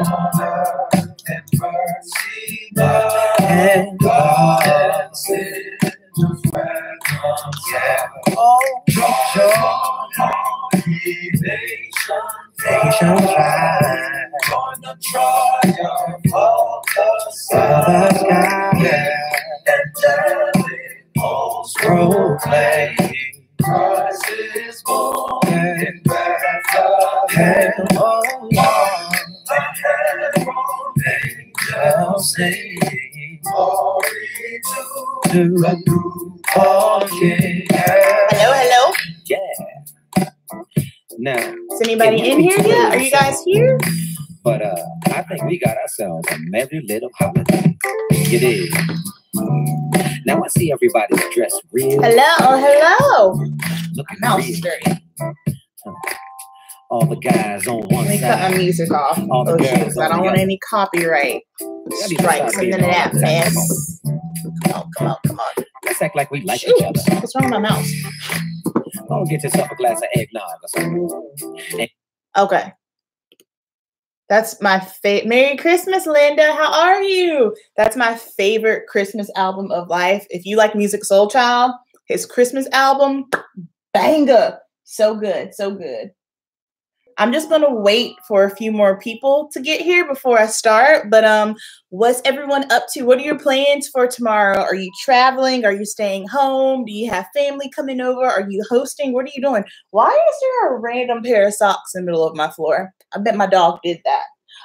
and mercy, love, and blessed. Oh, joy, nation shine on the triumph of the sky, and devils proclaim Christ is born in Bethlehem. Oh, angels sing glory to the newborn King. Hello, hello. Yeah. Now, is anybody in here yet? Are you guys here? But I think we got ourselves a merry little holiday. You did. Now I see everybody's dressed real. Hello. Looking Mouse real. is dirty. All the guys on one Let me side. cut my music off. All the girls I don't on want the any copyright strikes and none of that mess. Come on. Let's act like we like Shoot. each other. What's wrong with my mouse? Go get yourself a glass of eggnog or something. Okay. That's my favorite. Merry Christmas, Linda. How are you? That's my favorite Christmas album of life. If you like Musiq Soulchild, his Christmas album, banger. So good. So good. I'm just going to wait for a few more people to get here before I start. But what's everyone up to? What are your plans for tomorrow? Are you traveling? Are you staying home? Do you have family coming over? Are you hosting? What are you doing? Why is there a random pair of socks in the middle of my floor? I bet my dog did that.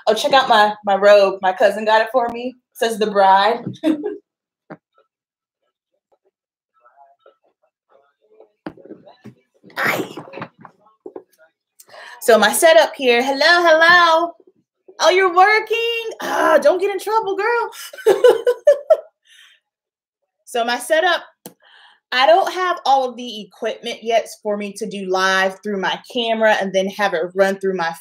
Oh, check out my robe. My cousin got it for me. It says The Bride. So my setup here. Hello. Oh, you're working? Don't get in trouble, girl. So my setup, I don't have all of the equipment yet for me to do live through my camera and then have it run through my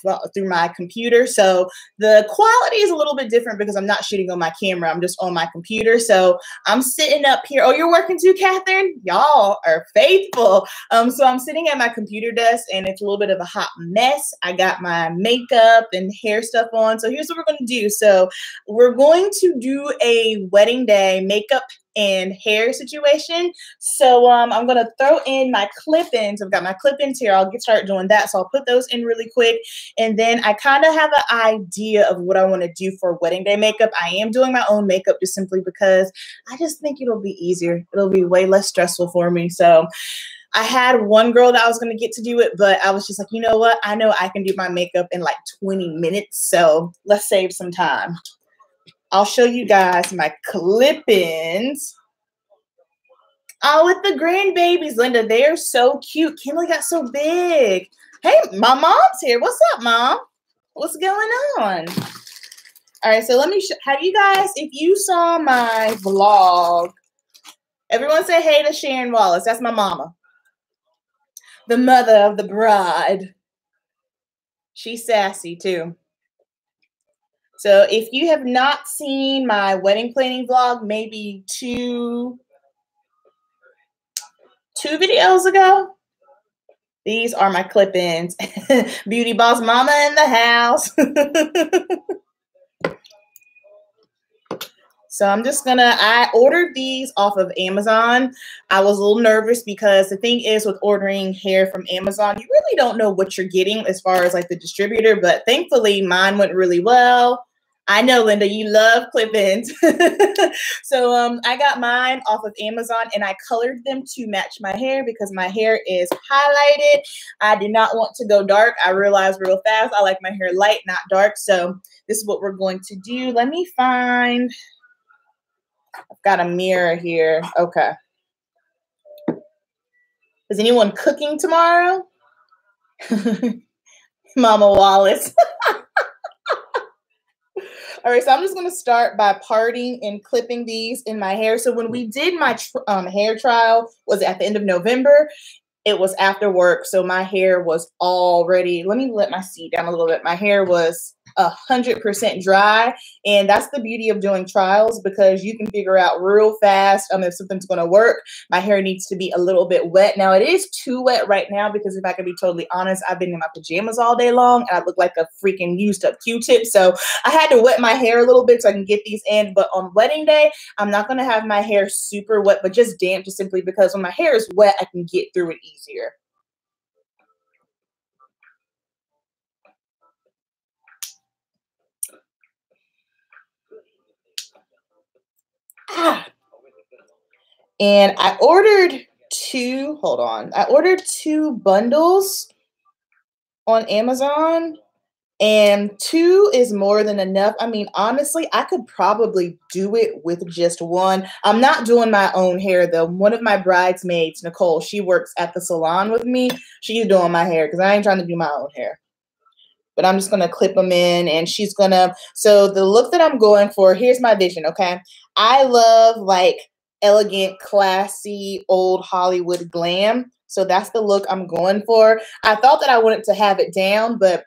computer. So the quality is a little bit different because I'm not shooting on my camera. I'm just on my computer. So I'm sitting up here. Oh, you're working too, Catherine? Y'all are faithful. So I'm sitting at my computer desk and it's a little bit of a hot mess. I got my makeup and hair stuff on. So here's what we're going to do. So we're going to do a wedding day makeup and hair situation. So I'm going to throw in my clip-ins. I've got my clip-ins here. I'll start doing that. So I'll put those in really quick. And then I kind of have an idea of what I want to do for wedding day makeup. I am doing my own makeup just simply because I just think it'll be easier. It'll be way less stressful for me. So I had one girl that I was going to get to do it, but I was just like, you know what? I know I can do my makeup in like 20 minutes. So let's save some time. I'll show you guys my clip-ins. Oh, with the grandbabies, Linda. They are so cute. Kimberly got so big. Hey, my mom's here. What's up, Mom? What's going on? All right, so let me have you guys, if you saw my vlog, everyone say hey to Sharon Wallace. That's my mama. The mother of the bride. She's sassy, too. So if you have not seen my wedding planning vlog, maybe two videos ago, these are my clip-ins. Beauty Boss Mama in the house. So I'm just I ordered these off of Amazon. I was a little nervous because the thing is with ordering hair from Amazon, you really don't know what you're getting as far as like the distributor, but thankfully mine went really well. I know, Linda, you love clip-ins. So I got mine off of Amazon and I colored them to match my hair because my hair is highlighted. I did not want to go dark. I realized real fast I like my hair light, not dark. So this is what we're going to do. Let me find... I've got a mirror here. Okay. Is anyone cooking tomorrow? Mama Wallace. All right, so I'm just going to start by parting and clipping these in my hair. So when we did my hair trial, was at the end of November. It was after work, so my hair was already, let me let my seat down a little bit. My hair was 100% dry. And that's the beauty of doing trials, because you can figure out real fast if something's going to work. My hair needs to be a little bit wet. Now, it is too wet right now because, if I can be totally honest, I've been in my pajamas all day long and I look like a freaking used up Q-tip. So I had to wet my hair a little bit so I can get these in. But on wedding day, I'm not going to have my hair super wet, but just damp, just simply because when my hair is wet, I can get through it easier. And I ordered I ordered 2 bundles on Amazon, and 2 is more than enough. I mean, honestly, I could probably do it with just 1. I'm not doing my own hair though. One of my bridesmaids, Nicole, she works at the salon with me. She's doing my hair because I ain't trying to do my own hair. But I'm just going to clip them in, and she's going to, so the look that I'm going for, here's my vision, okay? I love like elegant, classy, old Hollywood glam. So that's the look I'm going for. I thought that I wanted to have it down, but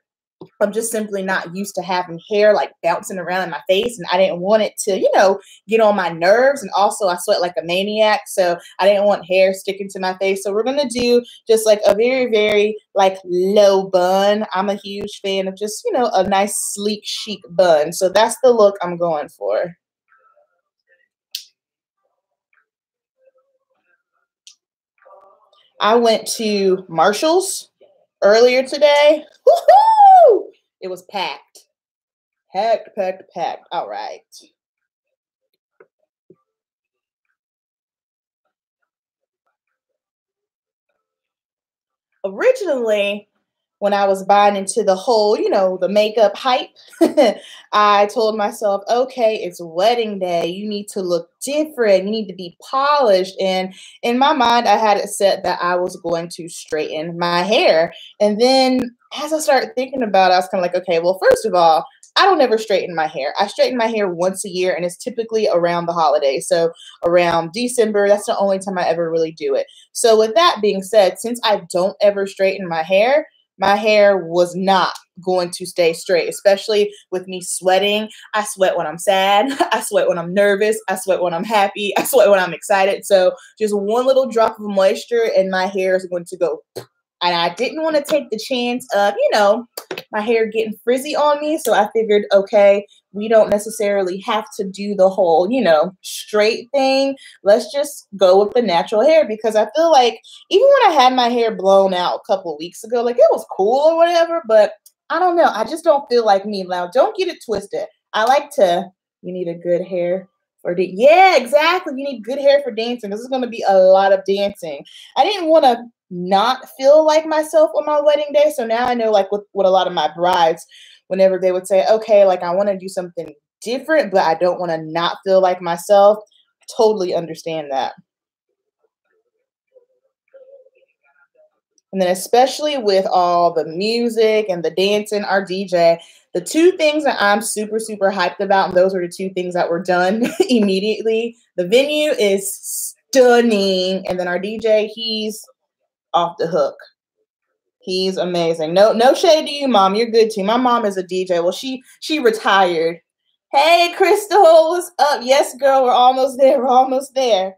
I'm just simply not used to having hair like bouncing around in my face, and I didn't want it to, get on my nerves. And also, I sweat like a maniac, so I didn't want hair sticking to my face. So we're gonna do just like a very, very like low bun. I'm a huge fan of just, a nice sleek chic bun. So that's the look I'm going for. I went to Marshall's earlier today. Woohoo! It was packed. Packed. All right. Originally, when I was buying into the whole, the makeup hype, I told myself, okay, it's wedding day. You need to look different. You need to be polished. And in my mind, I had it set that I was going to straighten my hair. And then as I started thinking about it, I was kind of like, okay, well, first of all, I don't ever straighten my hair. I straighten my hair once a year, and it's typically around the holidays. So around December, that's the only time I ever really do it. So with that being said, since I don't ever straighten my hair was not going to stay straight, especially with me sweating. I sweat when I'm sad. I sweat when I'm nervous. I sweat when I'm happy. I sweat when I'm excited. So just one little drop of moisture and my hair is going to go. And I didn't want to take the chance of, my hair getting frizzy on me. So I figured, okay, we don't necessarily have to do the whole, straight thing. Let's just go with the natural hair, because I feel like even when I had my hair blown out a couple of weeks ago, like it was cool or whatever, but I don't know. I just don't feel like me now. Don't get it twisted. You need a good hair for yeah, exactly. You need good hair for dancing. This is going to be a lot of dancing. I didn't want to not feel like myself on my wedding day. So now I know, like with a lot of my brides, whenever they would say, okay, like I want to do something different, but I don't want to not feel like myself. I totally understand that. And then especially with all the music and the dancing, our DJ, the 2 things that I'm super, super hyped about, and those are the 2 things that were done immediately. The venue is stunning, and then our DJ, he's off the hook. He's amazing. No shade to you, Mom. You're good too. My mom is a DJ. Well, she retired. Hey, Crystal, what's up? Yes, girl, we're almost there. We're almost there.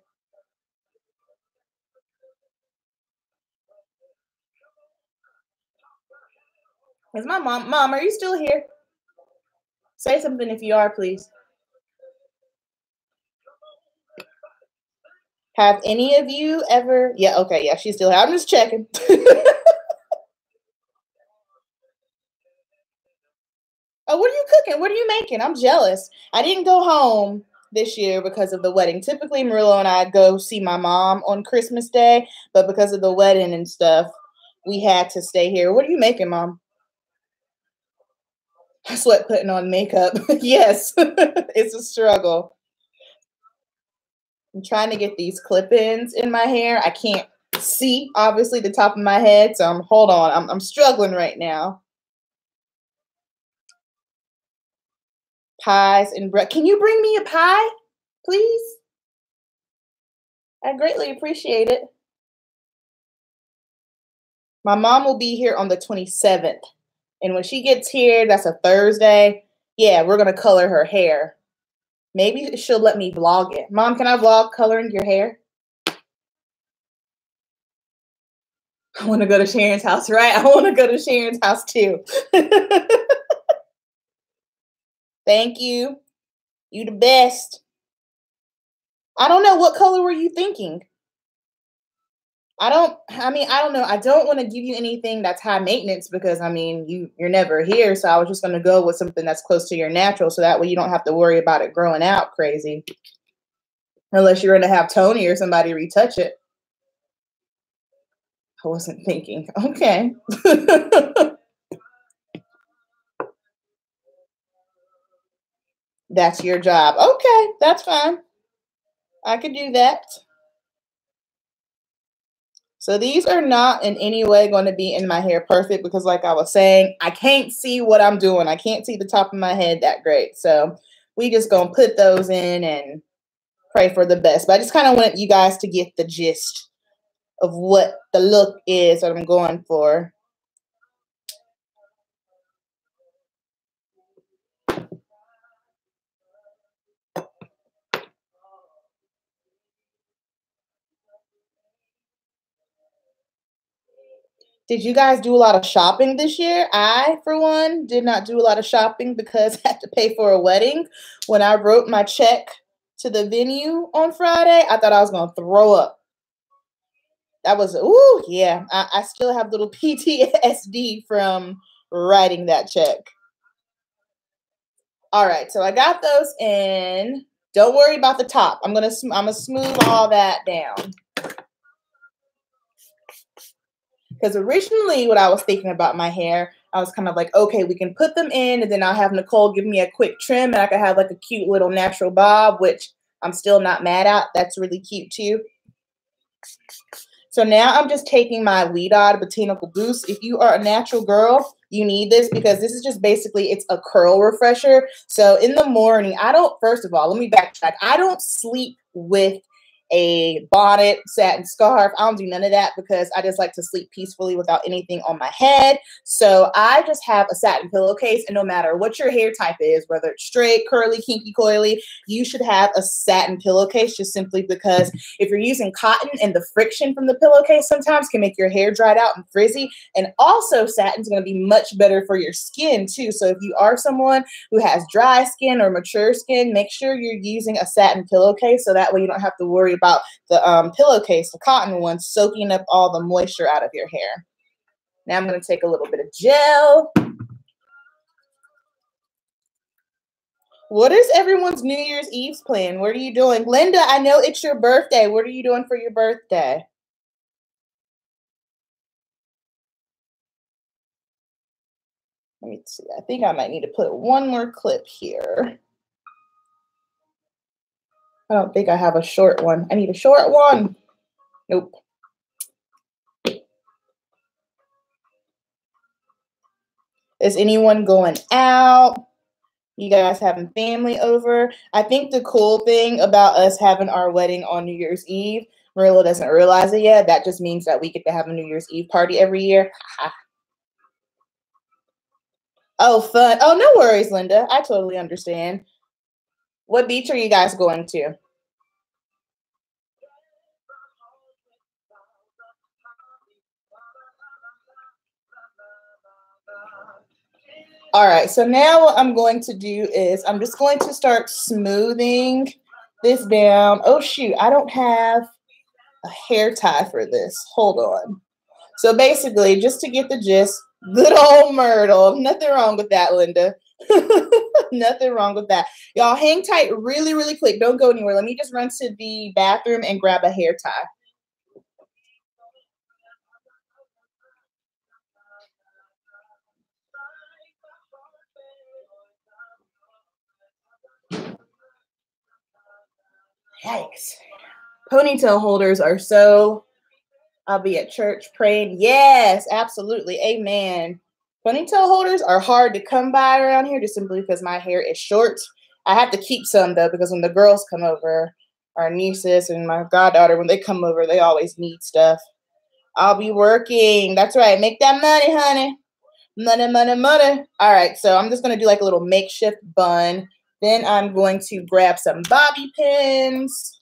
Is my mom? Mom, are you still here? Say something if you are, please. Have any of you ever? Yeah, okay, yeah, she's still here. I'm just checking. Oh, what are you cooking? What are you making? I'm jealous. I didn't go home this year because of the wedding. Typically, Murillo and I go see my mom on Christmas Day, but because of the wedding and stuff, we had to stay here. What are you making, Mom? I sweat putting on makeup. Yes, it's a struggle. I'm trying to get these clip-ins in my hair. I can't see, obviously, the top of my head, so hold on. I'm struggling right now. Pies and bread. Can you bring me a pie, please? I greatly appreciate it. My mom will be here on the 27th. And when she gets here, that's a Thursday. Yeah, we're going to color her hair. Maybe she'll let me vlog it. Mom, can I vlog coloring your hair? I want to go to Sharon's house, right? I want to go to Sharon's house too. Thank you. You the best. I don't know. What color were you thinking? I don't know. I don't want to give you anything that's high maintenance because, I mean, you're never here. So I was just going to go with something that's close to your natural. So that way you don't have to worry about it growing out crazy. Unless you're going to have Tony or somebody retouch it. I wasn't thinking. Okay. That's your job. Okay, that's fine. I can do that. So these are not in any way going to be in my hair perfect because like I was saying, I can't see what I'm doing. I can't see the top of my head that great. So we just going to put those in and pray for the best. But I just kind of want you guys to get the gist of what the look is that I'm going for. Did you guys do a lot of shopping this year? I, for one, did not do a lot of shopping because I had to pay for a wedding. When I wrote my check to the venue on Friday, I thought I was going to throw up. That was, ooh, yeah. I still have little PTSD from writing that check. All right, so I got those in. Don't worry about the top. I'm gonna smooth all that down. Because originally what I was thinking about my hair, I was kind of like, okay, we can put them in and then I'll have Nicole give me a quick trim and I can have like a cute little natural bob, which I'm still not mad at. That's really cute too. So now I'm just taking my Weedod Botanical Boost. If you are a natural girl, you need this because this is just basically, it's a curl refresher. So in the morning, first of all, let me backtrack. I don't sleep with a bonnet, satin scarf. I don't do none of that because I just like to sleep peacefully without anything on my head. So I just have a satin pillowcase, and no matter what your hair type is, whether it's straight, curly, kinky, coily, you should have a satin pillowcase just simply because if you're using cotton and the friction from the pillowcase sometimes can make your hair dried out and frizzy. And also satin's going to be much better for your skin too. So if you are someone who has dry skin or mature skin, make sure you're using a satin pillowcase so that way you don't have to worry about the pillowcase, the cotton one, soaking up all the moisture out of your hair. Now I'm going to take a little bit of gel. What is everyone's New Year's Eve's plan? What are you doing? Linda, I know it's your birthday. What are you doing for your birthday? Let me see. I think I might need to put one more clip here. I don't think I have a short one. I need a short one. Nope. Is anyone going out? You guys having family over? I think the cool thing about us having our wedding on New Year's Eve, Marilla doesn't realize it yet. That just means that we get to have a New Year's Eve party every year. Oh, fun. Oh, no worries, Linda. I totally understand. What beach are you guys going to? All right, so now what I'm going to do is I'm just going to start smoothing this down. Oh, shoot, I don't have a hair tie for this. Hold on. So basically, just to get the gist, good old Myrtle. Nothing wrong with that, Linda. Nothing wrong with that. Y'all hang tight really, really quick. Don't go anywhere. Let me just run to the bathroom and grab a hair tie. Yikes. Ponytail holders are so, I'll be at church praying. Yes, absolutely. Amen. Ponytail holders are hard to come by around here just simply because my hair is short. I have to keep some though because when the girls come over, our nieces and my goddaughter, when they come over, they always need stuff. I'll be working. That's right. Make that money, honey. Money, money, money. All right, so I'm just going to do like a little makeshift bun. Then I'm going to grab some bobby pins.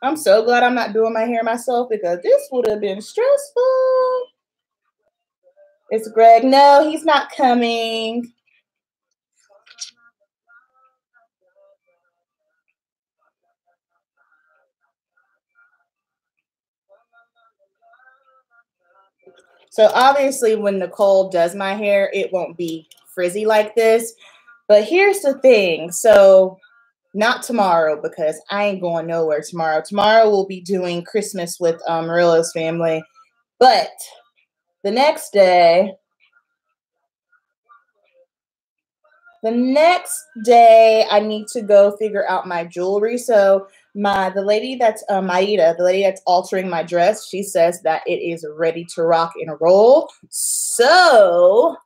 I'm so glad I'm not doing my hair myself because this would have been stressful. It's Greg. No, he's not coming. So obviously when Nicole does my hair, it won't be frizzy like this. But here's the thing. So not tomorrow because I ain't going nowhere tomorrow. Tomorrow we'll be doing Christmas with Marilla's family. But the next day I need to go figure out my jewelry. So the lady that's Maida, the lady that's altering my dress, she says that it is ready to rock and roll. So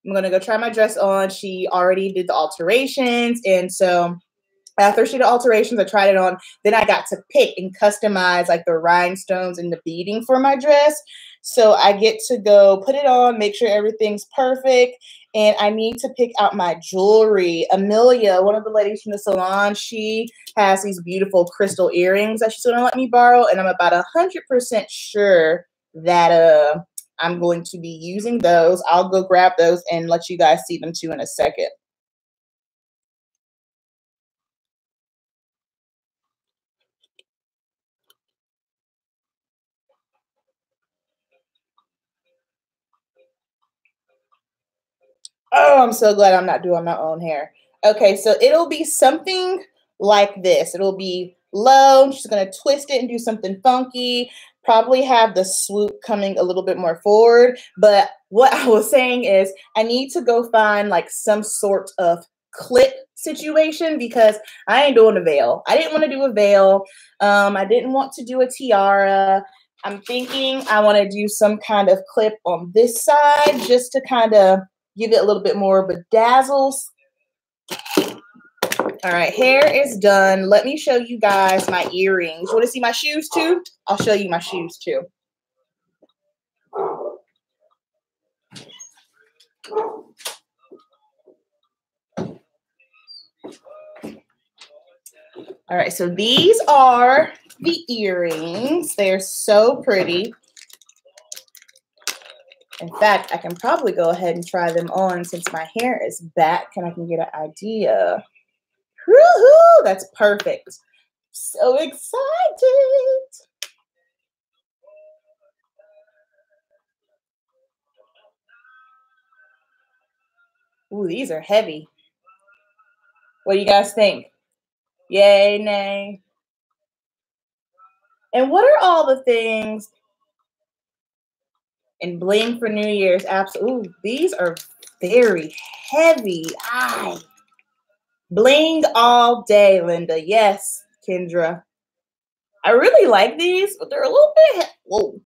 I'm gonna go try my dress on. She already did the alterations, and so after she did alterations, I tried it on. Then I got to pick and customize like the rhinestones and the beading for my dress. So I get to go put it on, make sure everything's perfect. And I need to pick out my jewelry. Amelia, one of the ladies from the salon, she has these beautiful crystal earrings that she's going to let me borrow. And I'm about 100% sure that I'm going to be using those. I'll go grab those and let you guys see them too in a second. Oh, I'm so glad I'm not doing my own hair. Okay, so it'll be something like this. It'll be low. I'm just going to twist it and do something funky. Probably have the swoop coming a little bit more forward. But what I was saying is I need to go find like some sort of clip situation because I ain't doing a veil. I didn't want to do a veil. I didn't want to do a tiara. I'm thinking I want to do some kind of clip on this side just to kind of give it a little bit more bedazzles. All right, hair is done. Let me show you guys my earrings. You want to see my shoes too? I'll show you my shoes too. All right, so these are the earrings. They're so pretty. In fact, I can probably go ahead and try them on since my hair is back and I can get an idea. Woohoo! That's perfect. So excited. Ooh, these are heavy. What do you guys think? Yay, nay? And what are all the things and bling for New Year's? Absolutely. Ooh, these are very heavy. Bling all day, Linda. Yes, Kendra. I really like these, but they're a little bit. Whoa.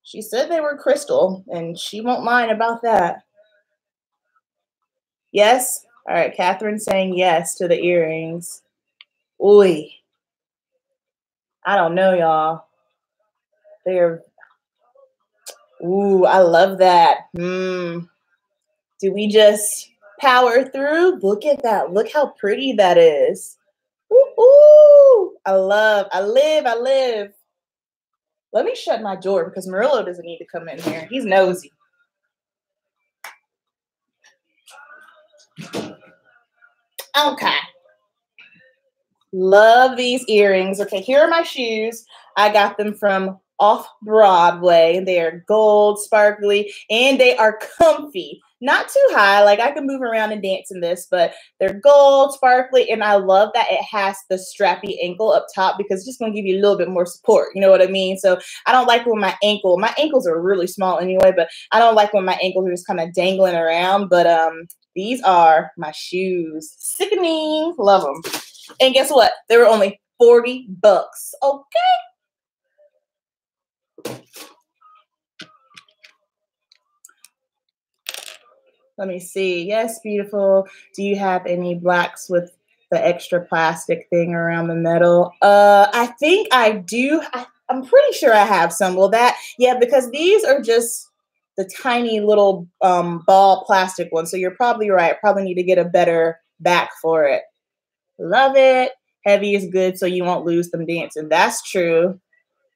She said they were crystal, and she won't mind about that. Yes? All right, Catherine's saying yes to the earrings. Ooh. I don't know, y'all. They're. Ooh, I love that. Do we just power through? Look at that. Look how pretty that is. Ooh, I live. Let me shut my door because Murillo doesn't need to come in here. He's nosy. Okay. Love these earrings. Okay, here are my shoes. I got them from Off-Broadway. They're gold, sparkly, and they are comfy. Not too high. Like I can move around and dance in this, but they're gold, sparkly, and I love that it has the strappy ankle up top because it's just going to give you a little bit more support. You know what I mean? So I don't like when my ankles are really small anyway, but I don't like when my ankles are just kind of dangling around. But these are my shoes. Sickening. Love them. And guess what? They were only $40. Okay. Let me see. Yes, beautiful. Do you have any blacks with the extra plastic thing around the middle? I think I do. I'm pretty sure I have some. Well, yeah, because these are just the tiny little ball plastic ones. So you're probably right. Probably need to get a better back for it. Love it. Heavy is good so you won't lose them dancing. That's true.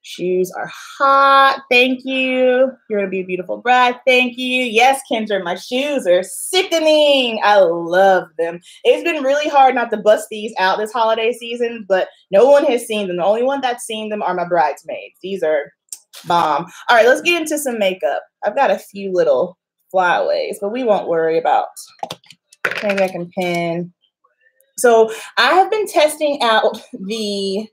Shoes are hot. Thank you. You're going to be a beautiful bride. Thank you. Yes, Kendra, my shoes are sickening. I love them. It's been really hard not to bust these out this holiday season, but no one has seen them. The only one that's seen them are my bridesmaids. These are bomb. All right, let's get into some makeup. I've got a few little flyaways, but we won't worry about. Maybe I can pin. So I have been testing out the.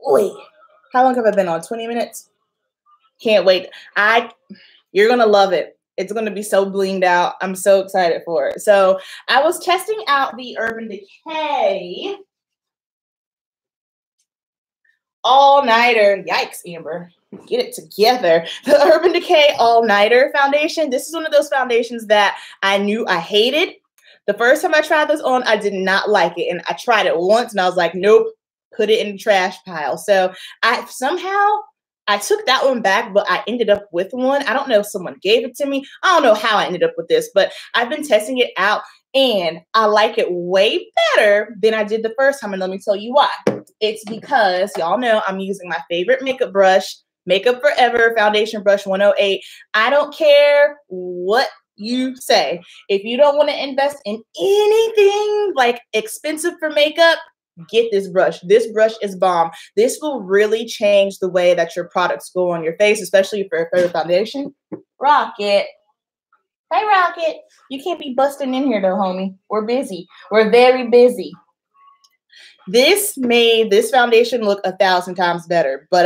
Wait, how long have I been on? 20 minutes? Can't wait. You're going to love it. It's going to be so blinged out. I'm so excited for it. So I was testing out the Urban Decay All-Nighter. Yikes, Amber. Get it together. The Urban Decay All-Nighter foundation. This is one of those foundations that I knew I hated. The first time I tried this on, I did not like it. And I tried it once and I was like, nope. Put it in the trash pile. So I took that one back, but I ended up with one. I don't know if someone gave it to me. I don't know how I ended up with this, but I've been testing it out and I like it way better than I did the first time. And let me tell you why. It's because y'all know I'm using my favorite makeup brush, Makeup Forever Foundation Brush 108. I don't care what you say. If you don't want to invest in anything like expensive for makeup, get this brush. This brush is bomb. This will really change the way that your products go on your face, especially for a foundation. Rocket. Hey, Rocket. You can't be busting in here, though, homie. We're busy. We're very busy. This made this foundation look 1,000 times better, but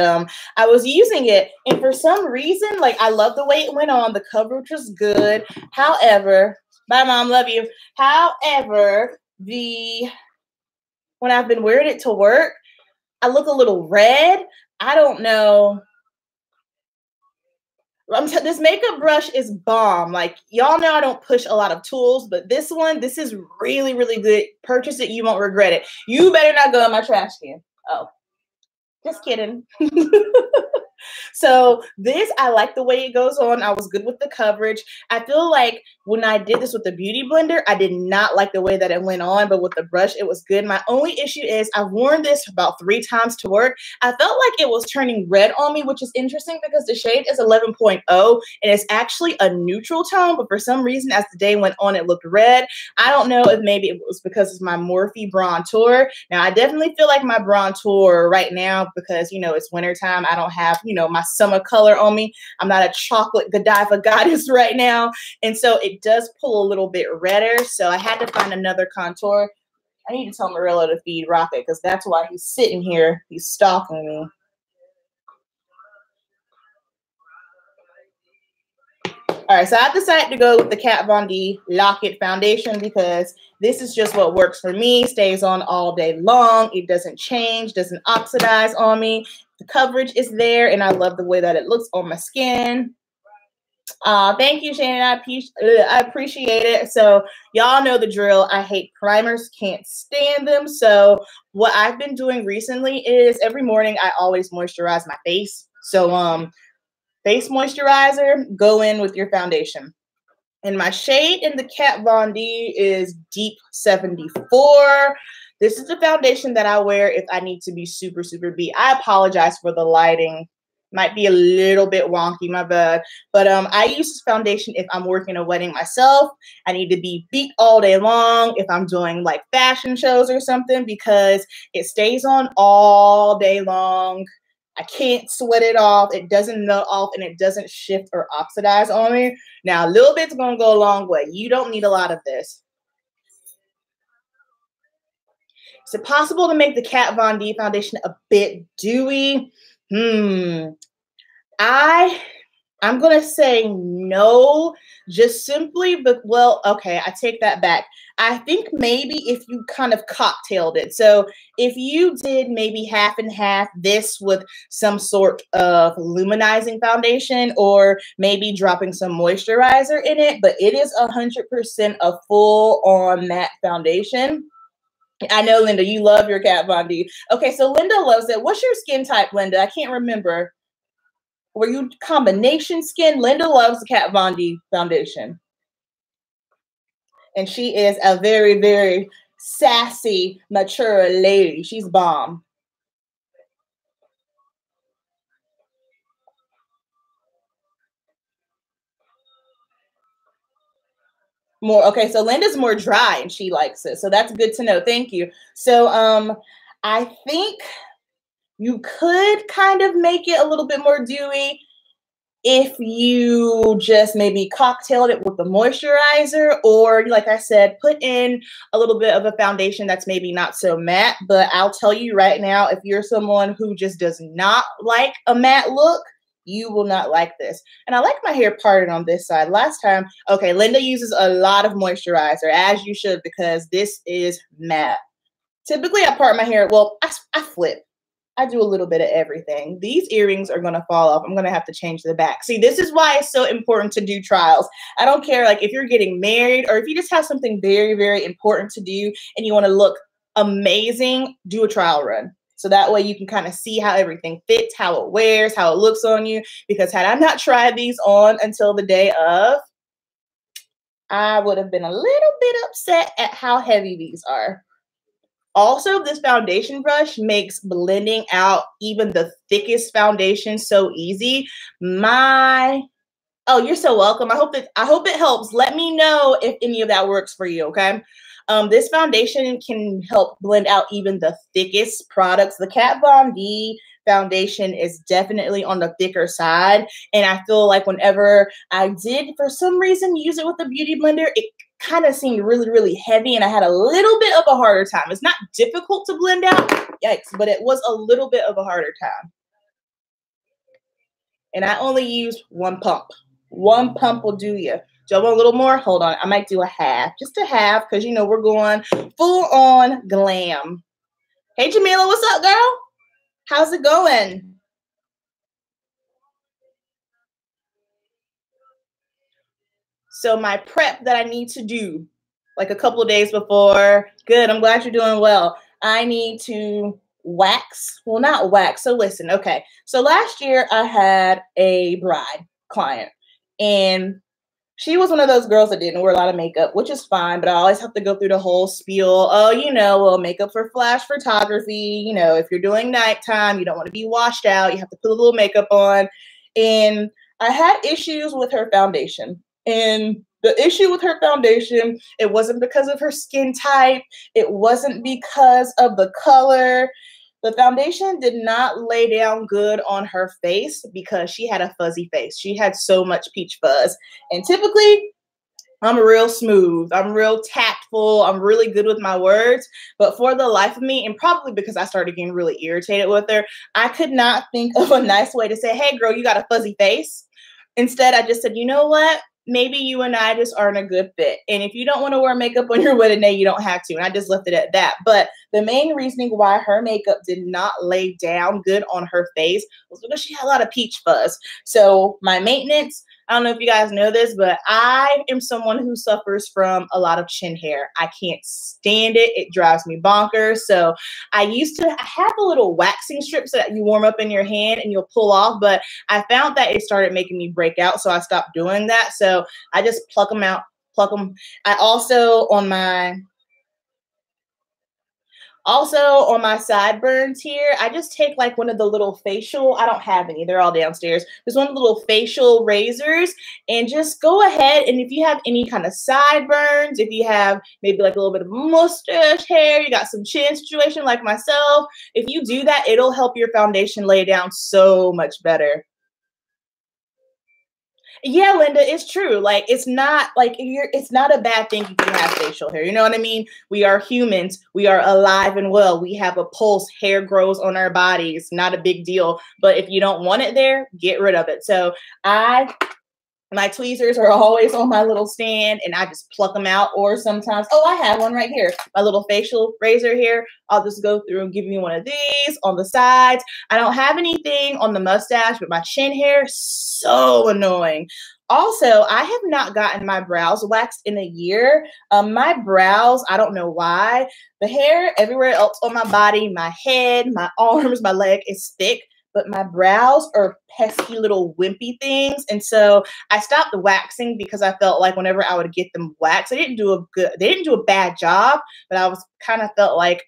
I was using it, and for some reason, like, I love the way it went on. The coverage was good. However, bye, Mom, love you. However, when I've been wearing it to work, I look a little red. I don't know. This makeup brush is bomb. Like, y'all know I don't push a lot of tools, but this is really, really good. Purchase it. You won't regret it. You better not go in my trash can. Oh, just kidding. So this, I like the way it goes on. I was good with the coverage. I feel like when I did this with the Beauty Blender, I did not like the way that it went on, but with the brush, it was good. My only issue is I've worn this about 3 times to work. I felt like it was turning red on me, which is interesting because the shade is 11.0 and it's actually a neutral tone, but for some reason, as the day went on, it looked red. I don't know if maybe it was because it's my Morphe Bronzer. Now, I definitely feel like my Bronzer right now because, you know, it's wintertime. I don't have, you know, my summer color on me. I'm not a chocolate Godiva goddess right now. And so it does pull a little bit redder. So I had to find another contour. I need to tell Murillo to feed Rocket because that's why he's sitting here. He's stalking me. All right, so I've decided to go with the Kat Von D Lock-It Foundation because this is just what works for me. Stays on all day long. It doesn't change, doesn't oxidize on me. The coverage is there, and I love the way that it looks on my skin. Thank you, Shannon. I appreciate it. So y'all know the drill. I hate primers, can't stand them. So what I've been doing recently is every morning I always moisturize my face. So face moisturizer, go in with your foundation. And my shade in the Kat Von D is Deep 74. This is the foundation that I wear if I need to be super, super beat. I apologize for the lighting. Might be a little bit wonky, my bad. But I use this foundation if I'm working a wedding myself. I need to be beat all day long if I'm doing like fashion shows or something because it stays on all day long. I can't sweat it off. It doesn't melt off and it doesn't shift or oxidize on me. Now, a little bit's going to go a long way. You don't need a lot of this. Is it possible to make the Kat Von D foundation a bit dewy? I'm going to say no, just simply, but well, okay, I take that back. I think maybe if you kind of cocktailed it. So if you did maybe half and half this with some sort of luminizing foundation or maybe dropping some moisturizer in it, but it is 100% a full on matte foundation. I know, Linda, you love your Kat Von D. Okay, so Linda loves it. What's your skin type, Linda? I can't remember. Were you combination skin? Linda loves the Kat Von D foundation. And she is a very, very sassy, mature lady. She's bomb. More okay, so Linda's more dry and she likes it. So that's good to know. Thank you. So I think you could kind of make it a little bit more dewy if you just maybe cocktailed it with the moisturizer, or like I said, put in a little bit of a foundation that's maybe not so matte. But I'll tell you right now, if you're someone who just does not like a matte look, you will not like this. And I like my hair parted on this side. Last time, okay, Linda uses a lot of moisturizer, as you should, because this is matte. Typically, I part my hair, well, I flip. I do a little bit of everything. These earrings are going to fall off. I'm going to have to change the back. See, this is why it's so important to do trials. I don't care, like, if you're getting married or if you just have something very, very important to do and you want to look amazing, do a trial run. So that way you can kind of see how everything fits, how it wears, how it looks on you. Because had I not tried these on until the day of, I would have been a little bit upset at how heavy these are. Also, this foundation brush makes blending out even the thickest foundation so easy. Oh, you're so welcome. I hope it helps. Let me know if any of that works for you, okay? This foundation can help blend out even the thickest products. The Kat Von D foundation is definitely on the thicker side. And I feel like whenever I did, for some reason, use it with the Beauty Blender, it kind of seemed really, really heavy, and I had a little bit of a harder time. It's not difficult to blend out, yikes, but it was a little bit of a harder time. And I only used one pump. One pump will do you. Do I want a little more? Hold on, I might do a half, just a half, because you know we're going full on glam. Hey Jamila, what's up, girl? How's it going? So my prep that I need to do, like a couple of days before, good, I'm glad you're doing well. I need to wax, well, not wax. So listen, okay. So last year I had a bride client, and she was one of those girls that didn't wear a lot of makeup, which is fine, but I always have to go through the whole spiel. Oh, you know, well, makeup for flash photography. You know, if you're doing nighttime, you don't want to be washed out. You have to put a little makeup on. And I had issues with her foundation. And the issue with her foundation, it wasn't because of her skin type. It wasn't because of the color. The foundation did not lay down good on her face because she had a fuzzy face. She had so much peach fuzz. And typically, I'm real smooth. I'm real tactful. I'm really good with my words. But for the life of me, and probably because I started getting really irritated with her, I could not think of a nice way to say, hey, girl, you got a fuzzy face. Instead, I just said, you know what? Maybe you and I just aren't a good fit. And if you don't want to wear makeup on your wedding day, you don't have to. And I just left it at that. But the main reasoning why her makeup did not lay down good on her face was because she had a lot of peach fuzz. So my maintenance, I don't know if you guys know this, but I am someone who suffers from a lot of chin hair. I can't stand it. It drives me bonkers. So I have a little waxing strip so that you warm up in your hand and you'll pull off, but I found that it started making me break out, so I stopped doing that. So I just pluck them out, pluck them. I also, on my sideburns here, I just take like one of the little facial, I don't have any, they're all downstairs. There's one of the little facial razors, and just go ahead, and if you have any kind of sideburns, if you have maybe like a little bit of mustache hair, you got some chin situation like myself, if you do that, it'll help your foundation lay down so much better. Yeah, Linda, it's true. Like, it's not a bad thing if you have facial hair. You know what I mean? We are humans. We are alive and well. We have a pulse. Hair grows on our bodies. Not a big deal. But if you don't want it there, get rid of it. So my tweezers are always on my little stand, and I just pluck them out. Or sometimes, oh, I have one right here. My little facial razor here. I'll just go through and give you one of these on the sides. I don't have anything on the mustache, but my chin hair, so annoying. Also, I have not gotten my brows waxed in a year. My brows, I don't know why. The hair everywhere else on my body, my head, my arms, my leg is thick, but my brows are pesky little wimpy things. And so I stopped the waxing because I felt like whenever I would get them waxed, they didn't do a bad job, but I was kind of felt like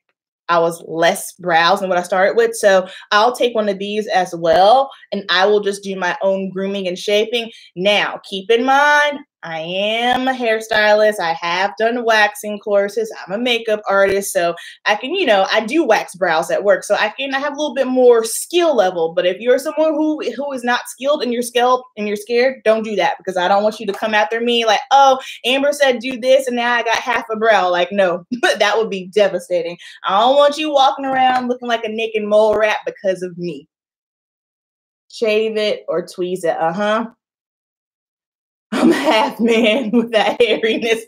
I was less brows than what I started with. So I'll take one of these as well, and I will just do my own grooming and shaping. Now, keep in mind, I am a hairstylist. I have done waxing courses. I'm a makeup artist. So I can, I do wax brows at work. So I have a little bit more skill level. But if you're someone who is not skilled in your scalp and you're scared, don't do that, because I don't want you to come after me like, oh, Amber said do this and now I got half a brow. Like, no, that would be devastating. I don't want you walking around looking like a naked mole rat because of me. Shave it or tweeze it. I'm half man with that hairiness.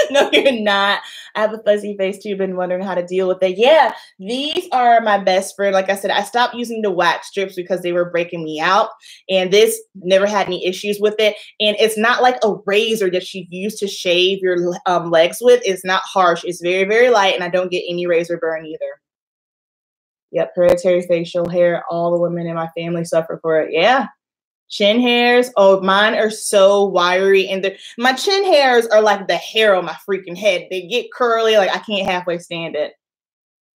No, you're not. I have a fuzzy face too. Been wondering how to deal with it. Yeah, these are my best friend. Like I said, I stopped using the wax strips because they were breaking me out. And this never had any issues with it. And it's not like a razor that you use to shave your legs with. It's not harsh. It's very, very light. And I don't get any razor burn either. Yep, hereditary facial hair. All the women in my family suffer for it. Yeah. Chin hairs. Oh, mine are so wiry. And my chin hairs are like the hair on my freaking head. They get curly. Like I can't halfway stand it.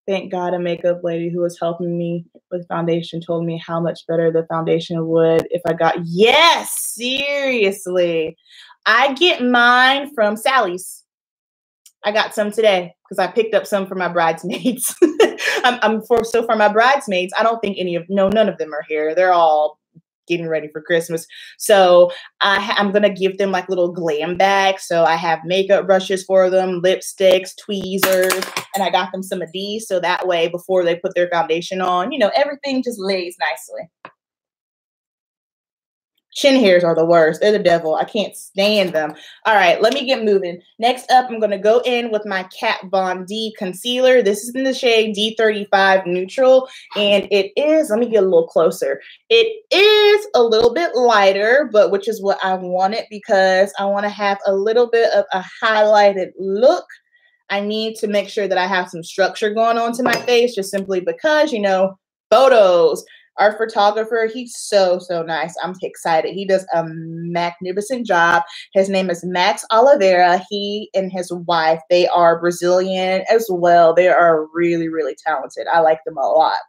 Thank God a makeup lady who was helping me with foundation told me how much better the foundation would if I got. Yes, seriously. I get mine from Sally's. I got some today because I picked up some for my bridesmaids. So for my bridesmaids, I don't think none of them are here. They're all getting ready for Christmas. So I'm going to give them like little glam bags. So I have makeup brushes for them, lipsticks, tweezers, and I got them some of these. So that way, before they put their foundation on, everything just lays nicely. Chin hairs are the worst. They're the devil. I can't stand them. All right, let me get moving. Next up, I'm going to go in with my Kat Von D concealer. This is in the shade D35 Neutral, and it is, let me get a little closer. It is a little bit lighter, but which is what I wanted because I want to have a little bit of a highlighted look. I need to make sure that I have some structure going on to my face just simply because, photos. Our photographer, he's so, so nice. I'm excited. He does a magnificent job. His name is Max Oliveira. He and his wife, they are Brazilian as well. They are really, really talented. I like them a lot.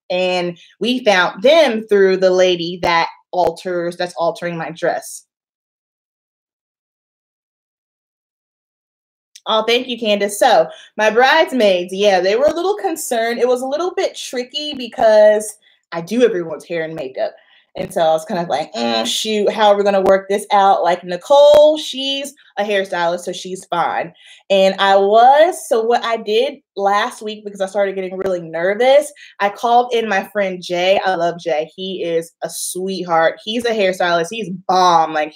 And we found them through the lady that's altering my dress. Oh, thank you, Candace. So my bridesmaids, yeah, they were a little concerned. It was a little bit tricky because I do everyone's hair and makeup. And so I was kind of like, shoot, how are we going to work this out? Like Nicole, she's a hairstylist, so she's fine. And so what I did last week, because I started getting really nervous, I called in my friend Jay. I love Jay. He is a sweetheart. He's a hairstylist. He's bomb. Like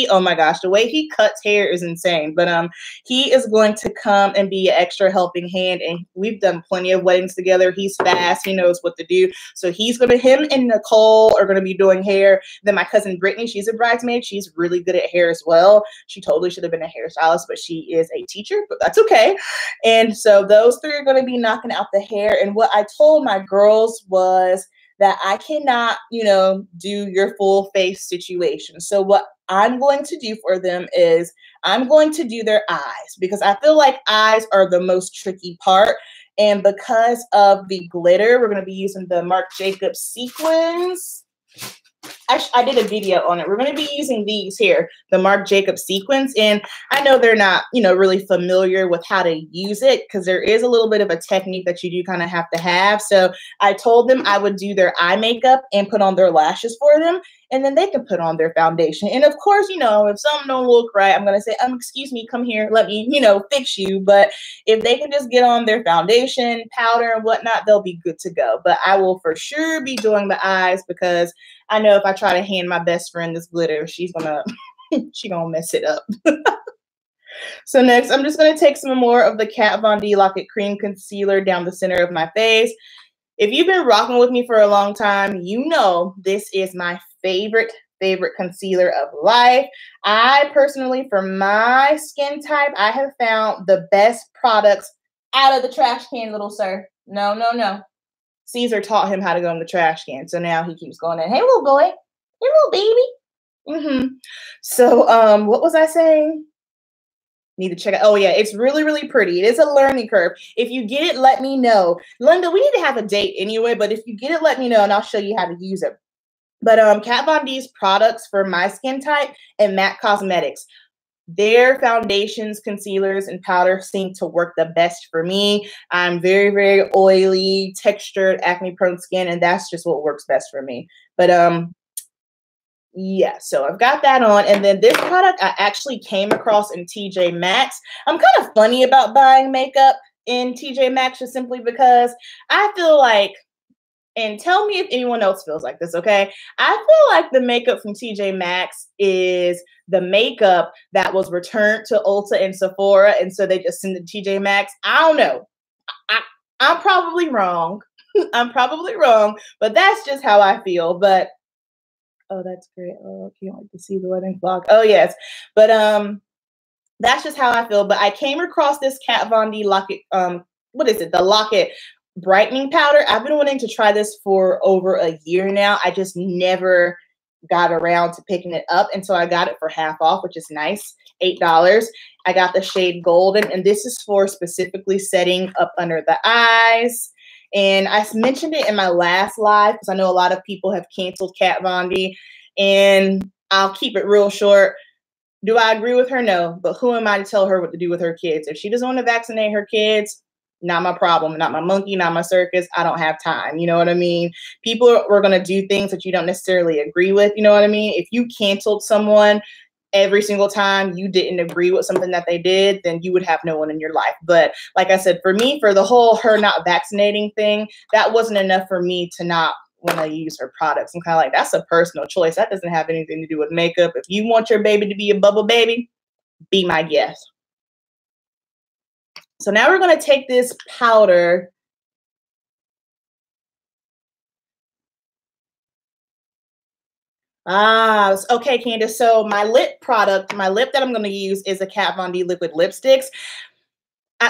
oh my gosh, the way he cuts hair is insane. But he is going to come and be an extra helping hand. And we've done plenty of weddings together. He's fast. He knows what to do. So him and Nicole are going to be doing hair. Then my cousin Brittany, she's a bridesmaid. She's really good at hair as well. She totally should have been a hairstylist, but she is a teacher, but that's okay. And so those three are going to be knocking out the hair. And what I told my girls was that I cannot, do your full face situation. So what I'm going to do for them is I'm going to do their eyes, because I feel like eyes are the most tricky part. And because of the glitter, we're going to be using the Marc Jacobs sequins. Actually, I did a video on it. We're going to be using these here, the Marc Jacobs sequins. And I know they're not, really familiar with how to use it, because there is a little bit of a technique that you do kind of have to have. So I told them I would do their eye makeup and put on their lashes for them. And then they can put on their foundation. And of course, if something don't look right, I'm going to say, excuse me, come here, let me, fix you. But if they can just get on their foundation, powder and whatnot, they'll be good to go. But I will for sure be doing the eyes, because I know if I try to hand my best friend this glitter, she's gonna mess it up. So next, I'm just going to take some more of the Kat Von D Lock It Cream Concealer down the center of my face. If you've been rocking with me for a long time, this is my favorite favorite concealer of life. I personally, for my skin type, I have found the best products out of the trash can, little sir. No, no, no. Caesar taught him how to go in the trash can. So now he keeps going in. Hey, little boy. Hey, little baby. So what was I saying? Need to check it. Oh yeah, it's really, really pretty. It is a learning curve. If you get it, let me know. Linda, we need to have a date anyway, but if you get it, let me know and I'll show you how to use it. But Kat Von D's products for my skin type and MAC Cosmetics, their foundations, concealers, and powders seem to work the best for me. I'm very, very oily, textured, acne-prone skin, and that's just what works best for me. But yeah, so I've got that on. And then this product I actually came across in TJ Maxx. I'm kind of funny about buying makeup in TJ Maxx just simply because I feel like, and tell me if anyone else feels like this, okay? I feel like the makeup from TJ Maxx is the makeup that was returned to Ulta and Sephora, and so they just send it to TJ Maxx. I don't know. I'm probably wrong. I'm probably wrong, but that's just how I feel. But oh, that's great. Oh, I can't wait to see the wedding vlog. Oh, yes. But that's just how I feel. But I came across this Kat Von D Lock-It, what is it? The Lock-It brightening powder. I've been wanting to try this for over a year now. I just never got around to picking it up. And so I got it for half off, which is nice. $8. I got the shade Golden. And this is for specifically setting up under the eyes. And I mentioned it in my last live because I know a lot of people have canceled Kat Von D. And I'll keep it real short. Do I agree with her? No. But who am I to tell her what to do with her kids? If she doesn't want to vaccinate her kids, not my problem. Not my monkey, not my circus. I don't have time. You know what I mean? People are going to do things that you don't necessarily agree with. You know what I mean? If you canceled someone every single time you didn't agree with something that they did, then you would have no one in your life. But like I said, for me, for the whole her not vaccinating thing, that wasn't enough for me to not want to use her products. I'm kind of like, that's a personal choice. That doesn't have anything to do with makeup. If you want your baby to be a bubble baby, be my guest. So now we're going to take this powder . Okay, Candace. So my lip product, my lip that I'm going to use is a Kat Von D liquid lipsticks.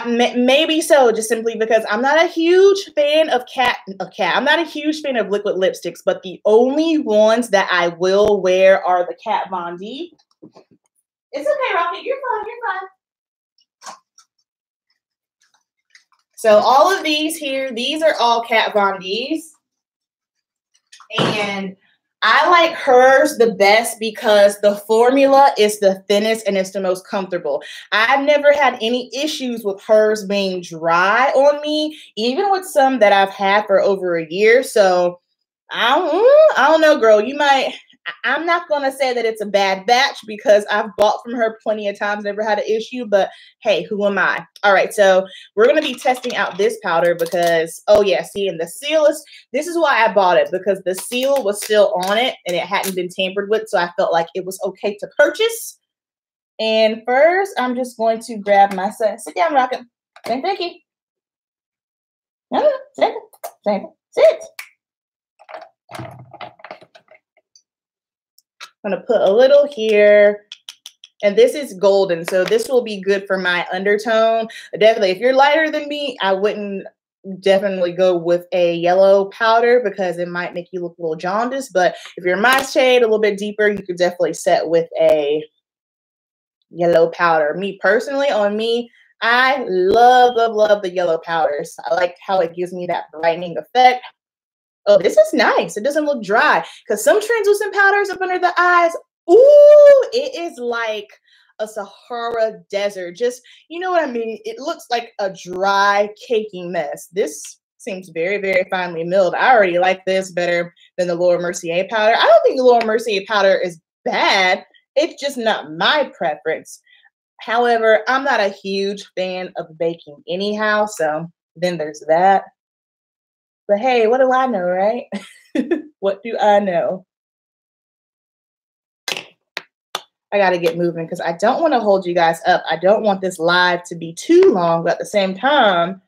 Maybe so, just simply because I'm not a huge fan of I'm not a huge fan of liquid lipsticks, but the only ones that I will wear are the Kat Von D. It's okay, Rocket. You're fine. You're fine. So all of these here, these are all Kat Von D's. And I like hers the best because the formula is the thinnest and it's the most comfortable. I've never had any issues with hers being dry on me, even with some that I've had for over a year. So I don't know, girl. I'm not going to say that it's a bad batch because I've bought from her plenty of times, never had an issue, but hey, who am I? All right, so we're going to be testing out this powder because, oh yeah, see, and the seal this is why I bought it, because the seal was still on it and it hadn't been tampered with, so I felt like it was okay to purchase. And first, I'm just going to grab my set. Sit down, Rocket. Thank you. No, sit. I'm going to put a little here. And this is golden, so this will be good for my undertone. Definitely, if you're lighter than me, I wouldn't definitely go with a yellow powder because it might make you look a little jaundiced. But if you're my shade, a little bit deeper, you could definitely set with a yellow powder. Me personally, on me, I love the yellow powders. I like how it gives me that brightening effect. Oh, this is nice. It doesn't look dry because some translucent powders up under the eyes, ooh, it is like a Sahara desert. Just, you know what I mean? It looks like a dry, cakey mess. This seems very, very finely milled. I already like this better than the Laura Mercier powder. I don't think the Laura Mercier powder is bad. It's just not my preference. However, I'm not a huge fan of baking anyhow, so then there's that. But hey, what do I know, right? What do I know? I got to get moving because I don't want to hold you guys up. I don't want this live to be too long, but at the same time,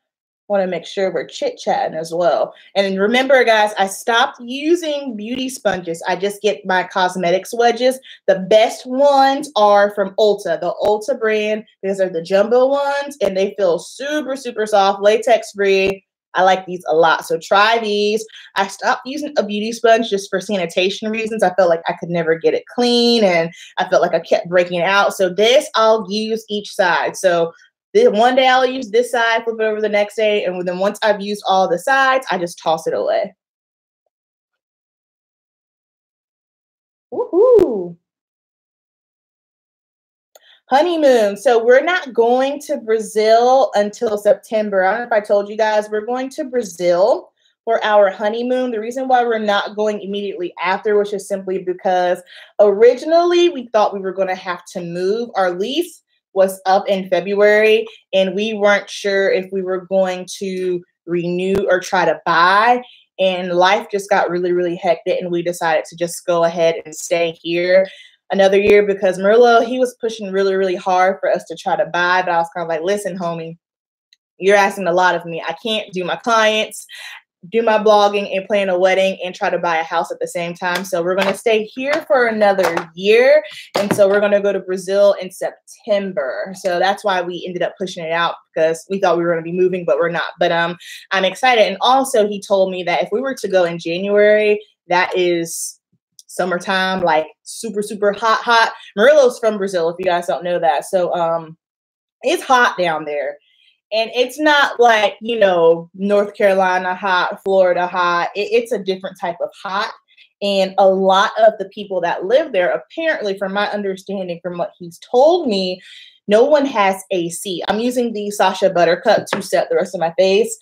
Want to make sure we're chit-chatting as well. And remember, guys, I stopped using beauty sponges. I just get my cosmetics wedges. The best ones are from Ulta, the Ulta brand, because they're the jumbo ones, and they feel super, super soft, latex-free. I like these a lot. So try these. I stopped using a beauty sponge just for sanitation reasons. I felt like I could never get it clean, and I felt like I kept breaking out. So this I'll use each side. So then one day I'll use this side, flip it over the next day, and then once I've used all the sides, I just toss it away. Woohoo! Honeymoon. So we're not going to Brazil until September. I don't know if I told you guys, we're going to Brazil for our honeymoon. The reason why we're not going immediately after, which is simply because originally we thought we were going to have to move. Our lease was up in February, and we weren't sure if we were going to renew or try to buy. And life just got really, really hectic, and we decided to just go ahead and stay here another year because Merlot, he was pushing really, really hard for us to try to buy. But I was kind of like, listen, homie, you're asking a lot of me. I can't do my clients, do my blogging, and plan a wedding and try to buy a house at the same time. So we're going to stay here for another year. And so we're going to go to Brazil in September. So that's why we ended up pushing it out, because we thought we were going to be moving, but we're not. But I'm excited. And also he told me that if we were to go in January, that is summertime, like super, super hot, hot. Murillo's from Brazil, if you guys don't know that. So it's hot down there. And it's not like, you know, North Carolina hot, Florida hot. It's a different type of hot. And a lot of the people that live there, apparently, from my understanding, from what he's told me, no one has AC. I'm using the Sacha Buttercup to set the rest of my face.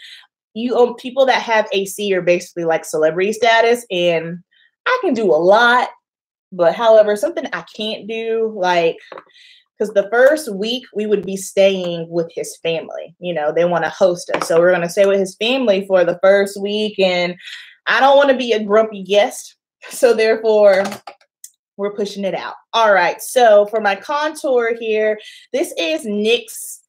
People that have AC are basically like celebrity status, and I can do a lot. But however, something I can't do, like, because the first week we would be staying with his family. You know, they want to host us. So we're going to stay with his family for the first week. And I don't want to be a grumpy guest. So therefore, we're pushing it out. All right. So for my contour here, this is NYX.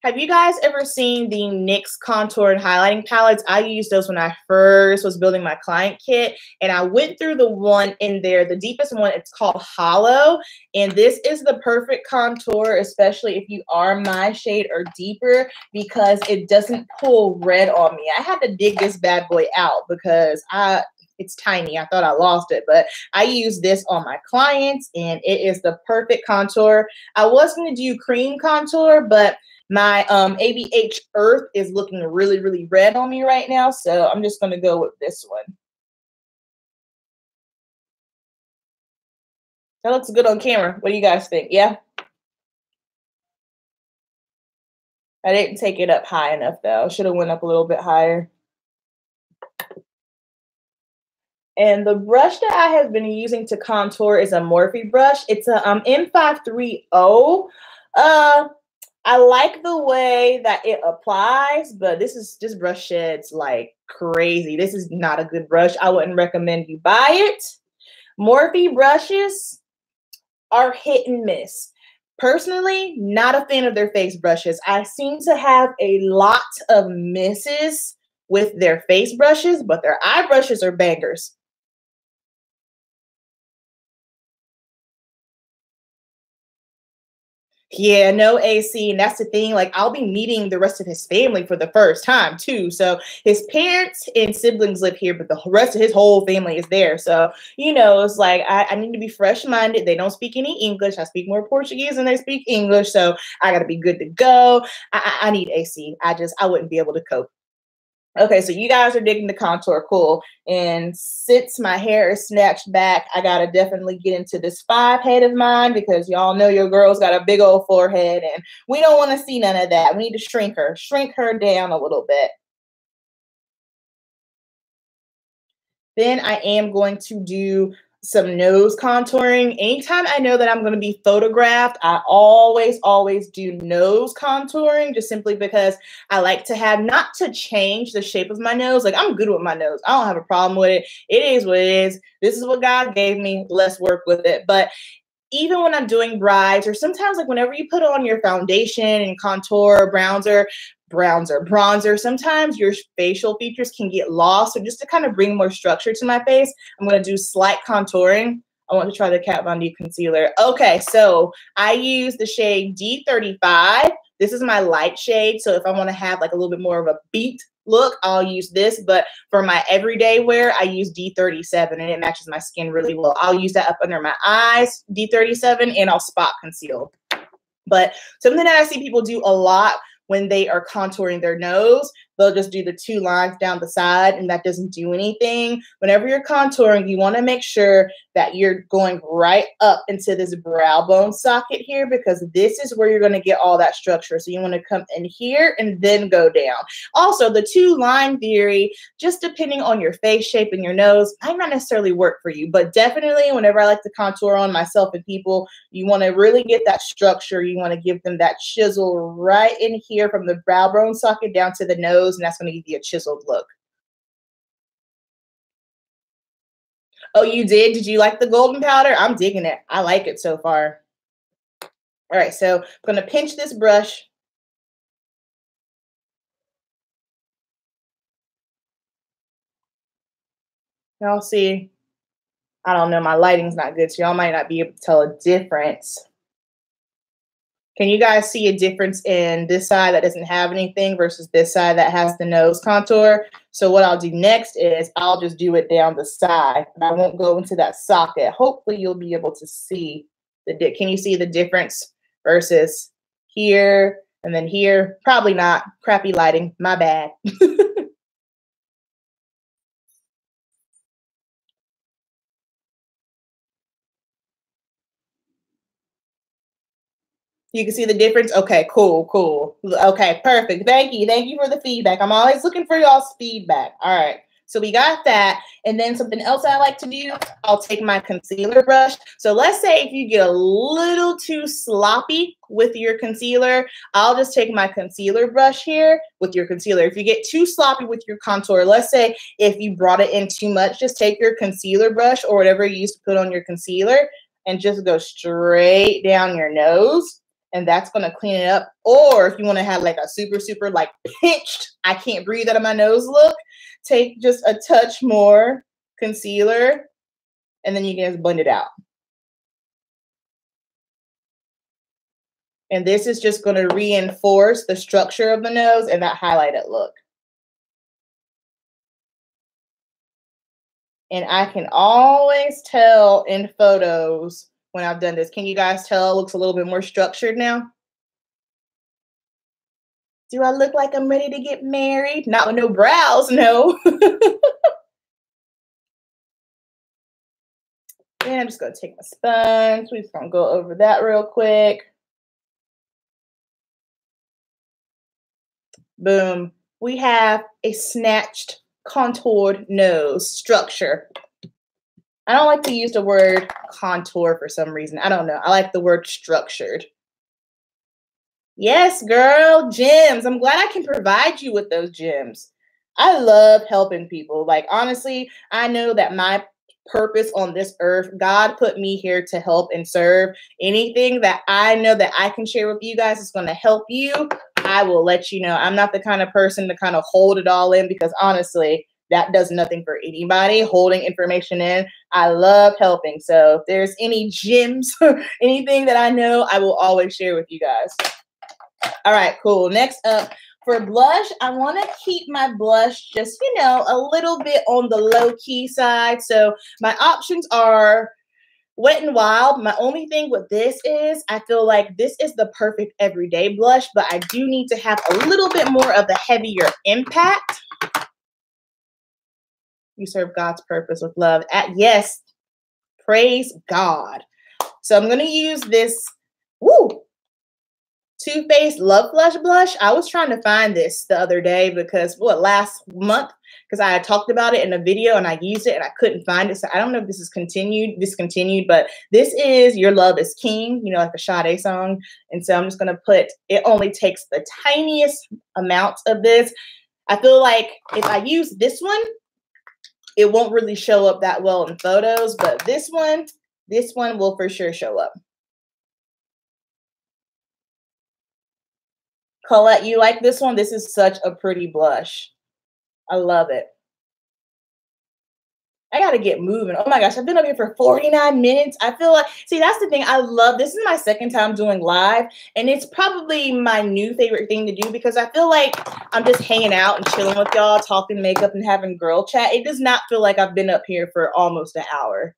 Have you guys ever seen the NYX contour and highlighting palettes? I used those when I first was building my client kit, and I went through the one in there, the deepest one. It's called Hollow, and this is the perfect contour, especially if you are my shade or deeper, because it doesn't pull red on me. I had to dig this bad boy out because it's tiny. I thought I lost it, but I use this on my clients, and it is the perfect contour. I was going to do cream contour, but my ABH Earth is looking really, really red on me right now, so I'm just going to go with this one. That looks good on camera. What do you guys think? Yeah? I didn't take it up high enough, though. Should have went up a little bit higher. And the brush that I have been using to contour is a Morphe brush. It's a M530. I like the way that it applies, but this brush sheds like crazy. This is not a good brush. I wouldn't recommend you buy it. Morphe brushes are hit and miss. Personally, not a fan of their face brushes. I seem to have a lot of misses with their face brushes, but their eye brushes are bangers. Yeah, no AC. And that's the thing. Like, I'll be meeting the rest of his family for the first time, too. So his parents and siblings live here, but the rest of his whole family is there. So, you know, it's like I need to be fresh-minded. They don't speak any English. I speak more Portuguese than they speak English. So I got to be good to go. I need AC. I wouldn't be able to cope. Okay, so you guys are digging the contour, cool. And since my hair is snatched back, I gotta definitely get into this 5 head of mine, because y'all know your girl's got a big old forehead, and we don't want to see none of that. We need to shrink her down a little bit. Then I am going to do some nose contouring. Anytime I know that I'm going to be photographed, I always do nose contouring, just simply because I like to have, not to change the shape of my nose. Like, I'm good with my nose. I don't have a problem with it. It is what it is. This is what God gave me. Let's work with it. But even when I'm doing brides, or sometimes like whenever you put on your foundation and contour, bronzer, bronzer. Sometimes your facial features can get lost. So just to kind of bring more structure to my face, I'm going to do slight contouring. I want to try the Kat Von D concealer. Okay, so I use the shade D35. This is my light shade. So if I want to have like a little bit more of a beat look, I'll use this. But for my everyday wear, I use D37 and it matches my skin really well. I'll use that up under my eyes, D37, and I'll spot conceal. But something that I see people do a lot when they are contouring their nose, they'll just do the 2 lines down the side and that doesn't do anything. Whenever you're contouring, you want to make sure that you're going right up into this brow bone socket here because this is where you're going to get all that structure. So you want to come in here and then go down. Also, the 2 line theory, just depending on your face shape and your nose, might not necessarily work for you. But definitely whenever I like to contour on myself and people, you want to really get that structure. You want to give them that chisel right in here from the brow bone socket down to the nose, and that's going to give you a chiseled look. Oh, you did? Did you like the golden powder? I'm digging it. I like it so far. All right, so I'm going to pinch this brush. Y'all see, I don't know, my lighting's not good, so y'all might not be able to tell a difference. Can you guys see a difference in this side that doesn't have anything versus this side that has the nose contour? So what I'll do next is I'll just do it down the side and I won't go into that socket. Hopefully you'll be able to see can you see the difference versus here and then here? Probably not. Crappy lighting. My bad. You can see the difference? Okay, cool, cool. Okay, perfect. Thank you. Thank you for the feedback. I'm always looking for y'all's feedback. All right. So we got that. And then something else I like to do, I'll take my concealer brush. So let's say if you get a little too sloppy with your concealer, I'll just take my concealer brush here with your concealer. If you get too sloppy with your contour, let's say if you brought it in too much, just take your concealer brush or whatever you used to put on your concealer and just go straight down your nose. And that's going to clean it up. Or if you want to have like a super, super like pinched, I can't breathe out of my nose look, take just a touch more concealer and then you can just blend it out. And this is just going to reinforce the structure of the nose and that highlighted look. And I can always tell in photos when I've done this. Can you guys tell it looks a little bit more structured now? Do I look like I'm ready to get married? Not with no brows, no. And I'm just going to take my sponge. We're just going to go over that real quick. Boom. We have a snatched, contoured nose structure. I don't like to use the word contour for some reason. I don't know. I like the word structured. Yes, girl, gems. I'm glad I can provide you with those gems. I love helping people. Like, honestly, I know that my purpose on this earth, God put me here to help and serve. Anything that I know that I can share with you guys is going to help you, I will let you know. I'm not the kind of person to kind of hold it all in because honestly, that does nothing for anybody, holding information in. I love helping. So if there's any gems, anything that I know, I will always share with you guys. All right, cool. Next up, for blush, I want to keep my blush just, you know, a little bit on the low-key side. So my options are Wet n Wild. My only thing with this is I feel like this is the perfect everyday blush, but I do need to have a little bit more of the heavier impact. You serve God's purpose with love. Yes, praise God. So I'm going to use this Too Faced Love Flush blush. I was trying to find this the other day because, last month, because I had talked about it in a video and I used it and I couldn't find it. So I don't know if this is discontinued, but this is Your Love is King, you know, like a Sade song. And so I'm just going to put, it only takes the tiniest amount of this. I feel like if I use this one, it won't really show up that well in photos, but this one will for sure show up. Colette, you like this one? This is such a pretty blush. I love it. I gotta get moving. Oh my gosh, I've been up here for 49 minutes. I feel like, see, that's the thing. I love this. Is my second time doing live, and it's probably my new favorite thing to do because I feel like I'm just hanging out and chilling with y'all, talking makeup and having girl chat. It does not feel like I've been up here for almost an hour.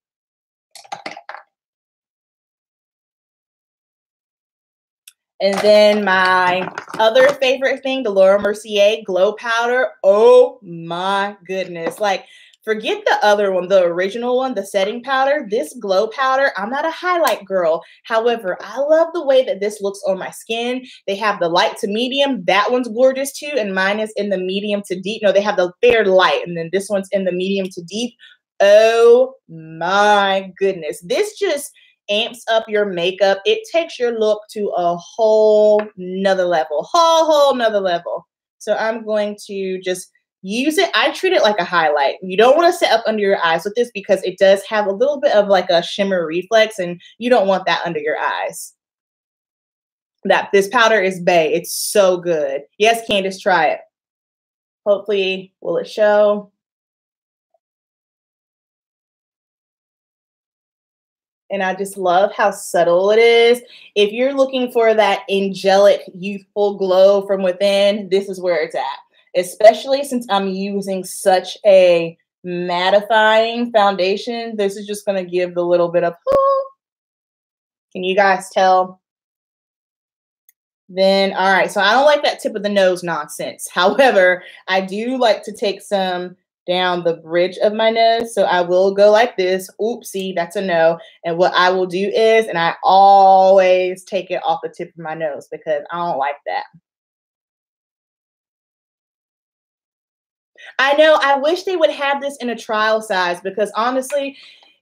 And then my other favorite thing, the Laura Mercier Glow Powder. Oh my goodness. Like, forget the other one, the original one, the setting powder. This glow powder, I'm not a highlight girl. However, I love the way that this looks on my skin. They have the light to medium. That one's gorgeous too. And mine is in the medium to deep. No, they have the fair light. And then this one's in the medium to deep. Oh my goodness. This just amps up your makeup. It takes your look to a whole nother level, whole nother level. So I'm going to just use it. I treat it like a highlight. You don't want to set up under your eyes with this because it does have a little bit of like a shimmer reflex, and you don't want that under your eyes. This powder is bae. It's so good. Yes, Candace, try it. Hopefully, will it show? And I just love how subtle it is. If you're looking for that angelic, youthful glow from within, this is where it's at. Especially since I'm using such a mattifying foundation, this is just going to give the little bit of, can you guys tell? Then, all right, so I don't like that tip of the nose nonsense. However, I do like to take some down the bridge of my nose. So I will go like this. Oopsie, that's a no. And what I will do is, and I always take it off the tip of my nose because I don't like that. I know, I wish they would have this in a trial size because honestly,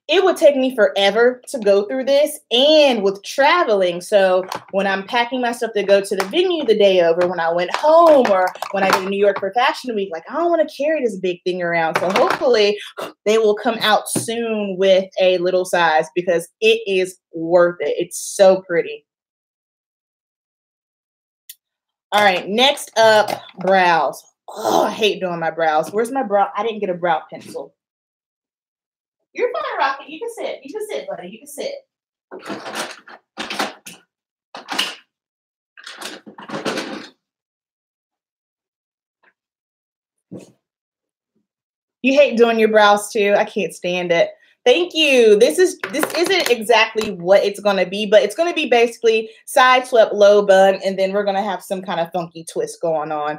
it would take me forever to go through this and with traveling. So when I'm packing my stuff to go to the venue the day over, when I went home or when I go to New York for Fashion Week, like I don't want to carry this big thing around. So hopefully they will come out soon with a little size because it is worth it. It's so pretty. All right, next up, brows. Oh, I hate doing my brows. Where's my brow? I didn't get a brow pencil. You're fine, Rocket. You can sit. You can sit, buddy. You can sit. You hate doing your brows too. I can't stand it. Thank you. This isn't exactly what it's going to be, but it's going to be basically side swept, low bun, and then we're going to have some kind of funky twist going on.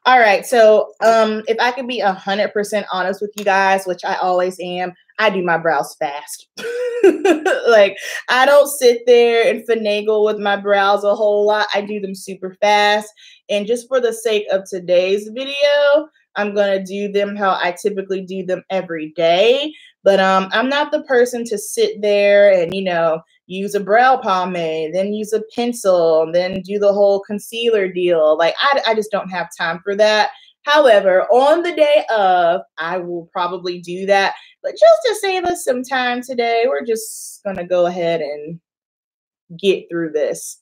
All right. So if I could be 100% honest with you guys, which I always am, I do my brows fast. Like I don't sit there and finagle with my brows a whole lot. I do them super fast. And just for the sake of today's video, I'm going to do them how I typically do them every day. But I'm not the person to sit there and, you know, use a brow pomade, then use a pencil, and then do the whole concealer deal. Like, I just don't have time for that. However, on the day of, I will probably do that. But just to save us some time today, we're just going to go ahead and get through this.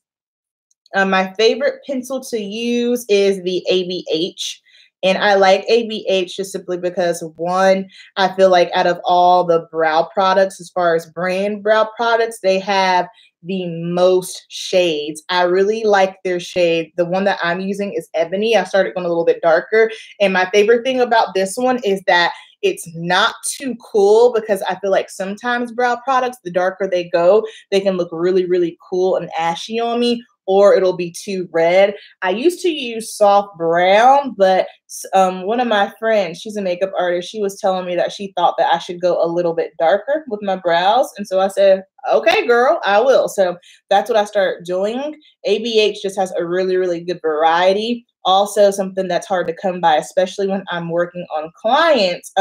My favorite pencil to use is the ABH. And I like ABH just simply because, one, I feel like out of all the brow products, as far as brand brow products, they have the most shades. I really like their shade. The one that I'm using is Ebony. I started going a little bit darker. And my favorite thing about this one is that it's not too cool because I feel like sometimes brow products, the darker they go, they can look really, really cool and ashy on me, or it'll be too red. I used to use soft brown, but one of my friends, she's a makeup artist, she was telling me that she thought that I should go a little bit darker with my brows. And so I said, okay, girl, I will. So that's what I started doing. ABH just has a really, really good variety. Also something that's hard to come by, especially when I'm working on clients.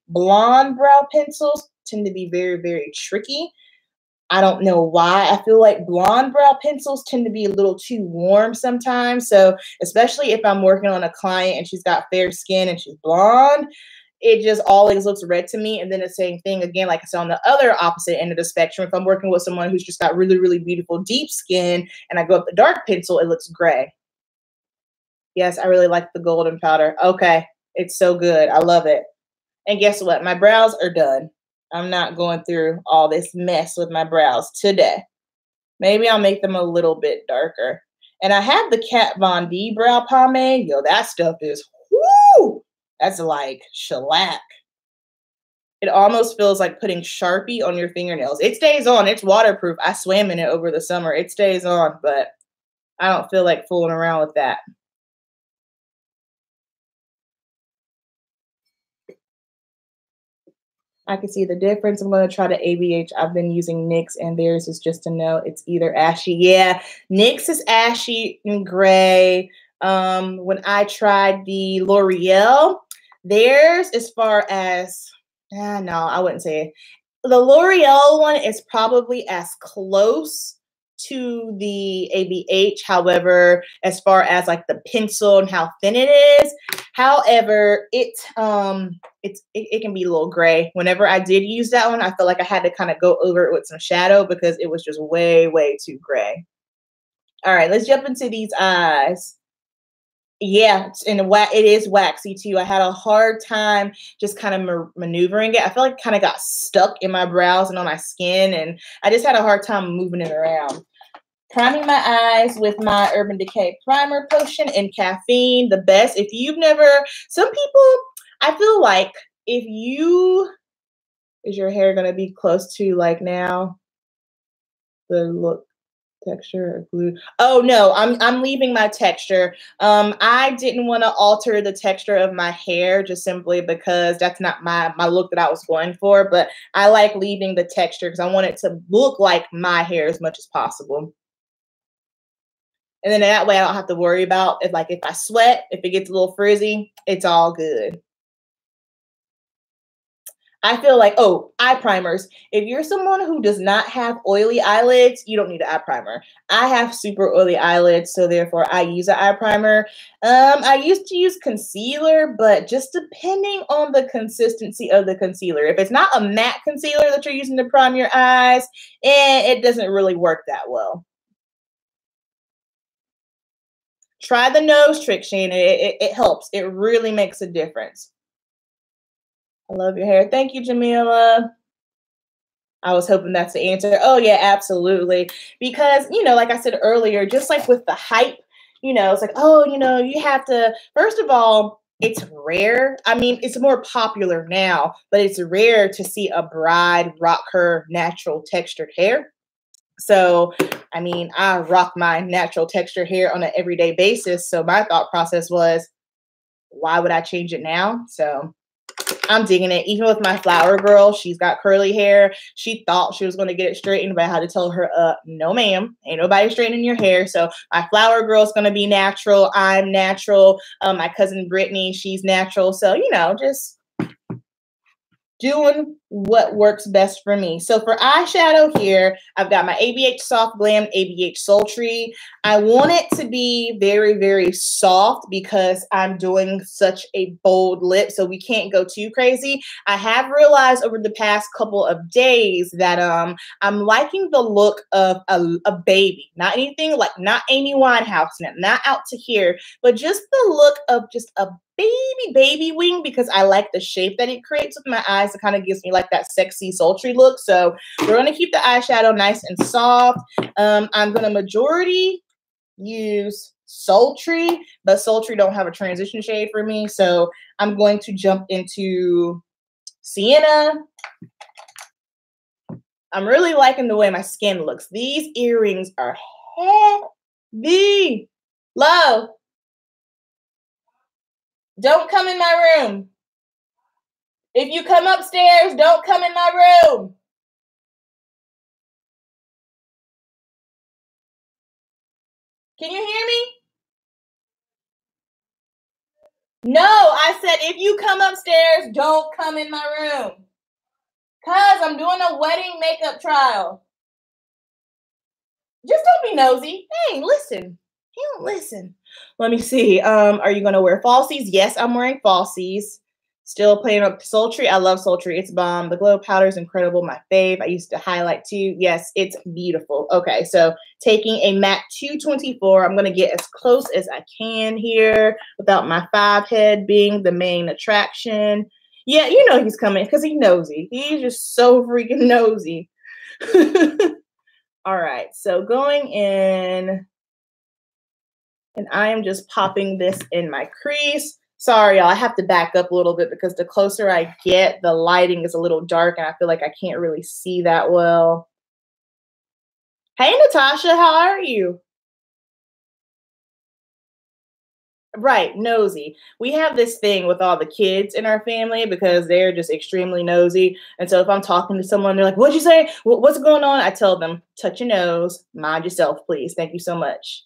Blonde brow pencils tend to be very, very tricky. I don't know why. I feel like blonde brow pencils tend to be a little too warm sometimes. So especially if I'm working on a client and she's got fair skin and she's blonde, it just always looks red to me. And then the same thing again, like I said, on the other opposite end of the spectrum, if I'm working with someone who's just got really, really beautiful deep skin and I go up the dark pencil, it looks gray. Yes, I really like the golden powder. Okay, it's so good. I love it. And guess what? My brows are done. I'm not going through all this mess with my brows today. Maybe I'll make them a little bit darker. And I have the Kat Von D brow pomade. Yo, that stuff is, whoo! That's like shellac. It almost feels like putting Sharpie on your fingernails. It stays on. It's waterproof. I swam in it over the summer. It stays on, but I don't feel like fooling around with that. I can see the difference. I'm going to try the ABH. I've been using NYX, and theirs is just a no. It's either ashy. Yeah, NYX is ashy and gray. When I tried the L'Oreal, theirs as far as, no, I wouldn't say it. The L'Oreal one is probably as close to the ABH. However, as far as like the pencil and how thin it is, however, it can be a little gray. Whenever I did use that one, I felt like I had to kind of go over it with some shadow because it was just way, way too gray. All right, let's jump into these eyes. Yeah, it is waxy too. I had a hard time just kind of maneuvering it. I feel like it kind of got stuck in my brows and on my skin, and I just had a hard time moving it around. Priming my eyes with my Urban Decay Primer Potion and Caffeine, the best. If you've never, some people, I feel like if you, is your hair going to be close to like now? The look, texture, or glue? Oh no, I'm leaving my texture. I didn't want to alter the texture of my hair just simply because that's not my look that I was going for, but I like leaving the texture because I want it to look like my hair as much as possible. And then that way I don't have to worry about if I sweat, if it gets a little frizzy, it's all good. I feel like, oh, eye primers. If you're someone who does not have oily eyelids, you don't need an eye primer. I have super oily eyelids, so therefore I use an eye primer. I used to use concealer, but just depending on the consistency of the concealer. If it's not a matte concealer that you're using to prime your eyes, it doesn't really work that well. Try the nose trick, Shayna. It helps. It really makes a difference. I love your hair. Thank you, Jamila. I was hoping that's the answer. Oh, yeah, absolutely. Because, like I said earlier, just like with the hype, it's like, oh, you have to, first of all, it's rare. I mean, it's more popular now, but it's rare to see a bride rock her natural textured hair. So, I mean, I rock my natural texture hair on an everyday basis. So my thought process was, why would I change it now? So I'm digging it. Even with my flower girl, she's got curly hair. She thought she was going to get it straightened, but I had to tell her, no, ma'am, ain't nobody straightening your hair. So my flower girl is going to be natural. I'm natural. My cousin Brittany, she's natural. So, just doing what works best for me. So for eyeshadow here, I've got my ABH Soft Glam, ABH Sultry. I want it to be very, very soft because I'm doing such a bold lip, so we can't go too crazy. I have realized over the past couple of days that I'm liking the look of a baby. Not anything like, not Amy Winehouse, not Out to Here, but just the look of just a baby wing, because I like the shape that it creates with my eyes. It kind of gives me like that sexy sultry look. So we're going to keep the eyeshadow nice and soft. I'm going to majority use sultry, but sultry don't have a transition shade for me. So I'm going to jump into sienna. I'm really liking the way my skin looks. These earrings are heavy. Love. Don't come in my room. If you come upstairs, don't come in my room. Can you hear me? No, I said if you come upstairs, don't come in my room. Because I'm doing a wedding makeup trial. Just don't be nosy. Hey, listen. You don't listen. Let me see. Are you going to wear falsies? Yes, I'm wearing falsies. Still playing up Sultry. I love Sultry. It's bomb. The glow powder is incredible. My fave. I used to highlight too. Yes, it's beautiful. Okay, so taking a MAC 224. I'm going to get as close as I can here without my 5 head being the main attraction. Yeah, you know he's coming because he's nosy. He's just so freaking nosy. All right, so going in, and I am just popping this in my crease. Sorry, y'all, I have to back up a little bit because the closer I get, the lighting is a little dark and I feel like I can't really see that well. Hey, Natasha, how are you? Right, nosy. We have this thing with all the kids in our family because they're just extremely nosy. And so if I'm talking to someone, they're like, what'd you say? What's going on? I tell them, touch your nose, mind yourself, please. Thank you so much.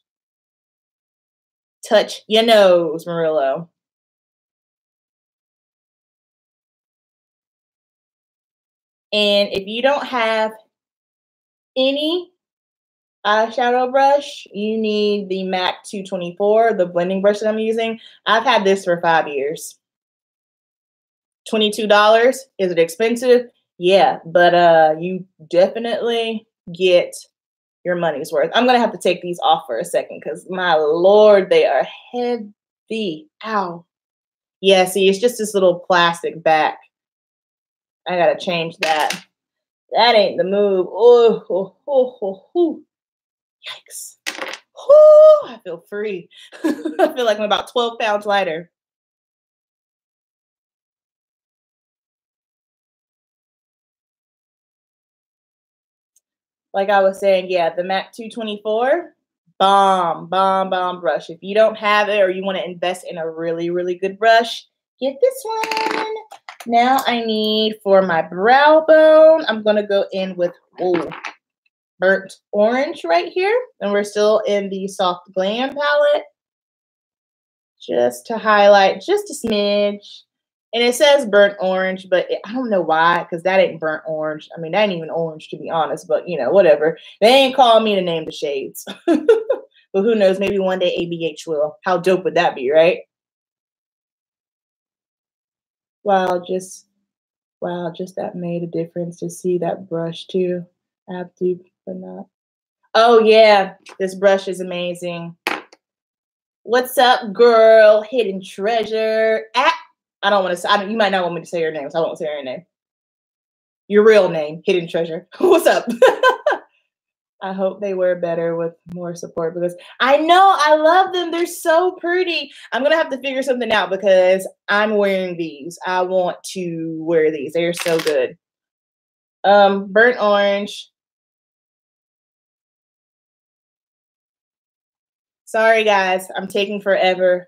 Touch your nose, Murillo. And if you don't have any eyeshadow brush, you need the MAC 224, the blending brush that I'm using. I've had this for 5 years. $22. Is it expensive? Yeah, but you definitely get your money's worth. I'm gonna have to take these off for a second because my Lord, they are heavy. Ow. Yeah, see, it's just this little plastic back. I gotta change that. That ain't the move. Oh. Yikes. Whoo, I feel free. I feel like I'm about 12 pounds lighter. Like I was saying, yeah, the MAC 224, bomb brush. If you don't have it or you want to invest in a really, really good brush, get this one. Now I need for my brow bone, I'm going to go in with burnt orange right here. And we're still in the Soft Glam palette. Just to highlight just a smidge. And it says burnt orange, but I don't know why, because that ain't burnt orange. I mean, that ain't even orange, to be honest, but, you know, whatever. They ain't calling me to name the shades. But who knows? Maybe one day ABH will. How dope would that be, right? Wow, just that made a difference to see that brush, too. Abdu, but not. Oh, yeah. This brush is amazing. What's up, girl? Hidden Treasure. I don't want to say, you might not want me to say your name, so I won't say your name. Your real name, Hidden Treasure. What's up? I hope they wear better with more support because I know I love them. They're so pretty. I'm going to have to figure something out because I'm wearing these. I want to wear these. They're so good. Burnt orange. Sorry, guys. I'm taking forever.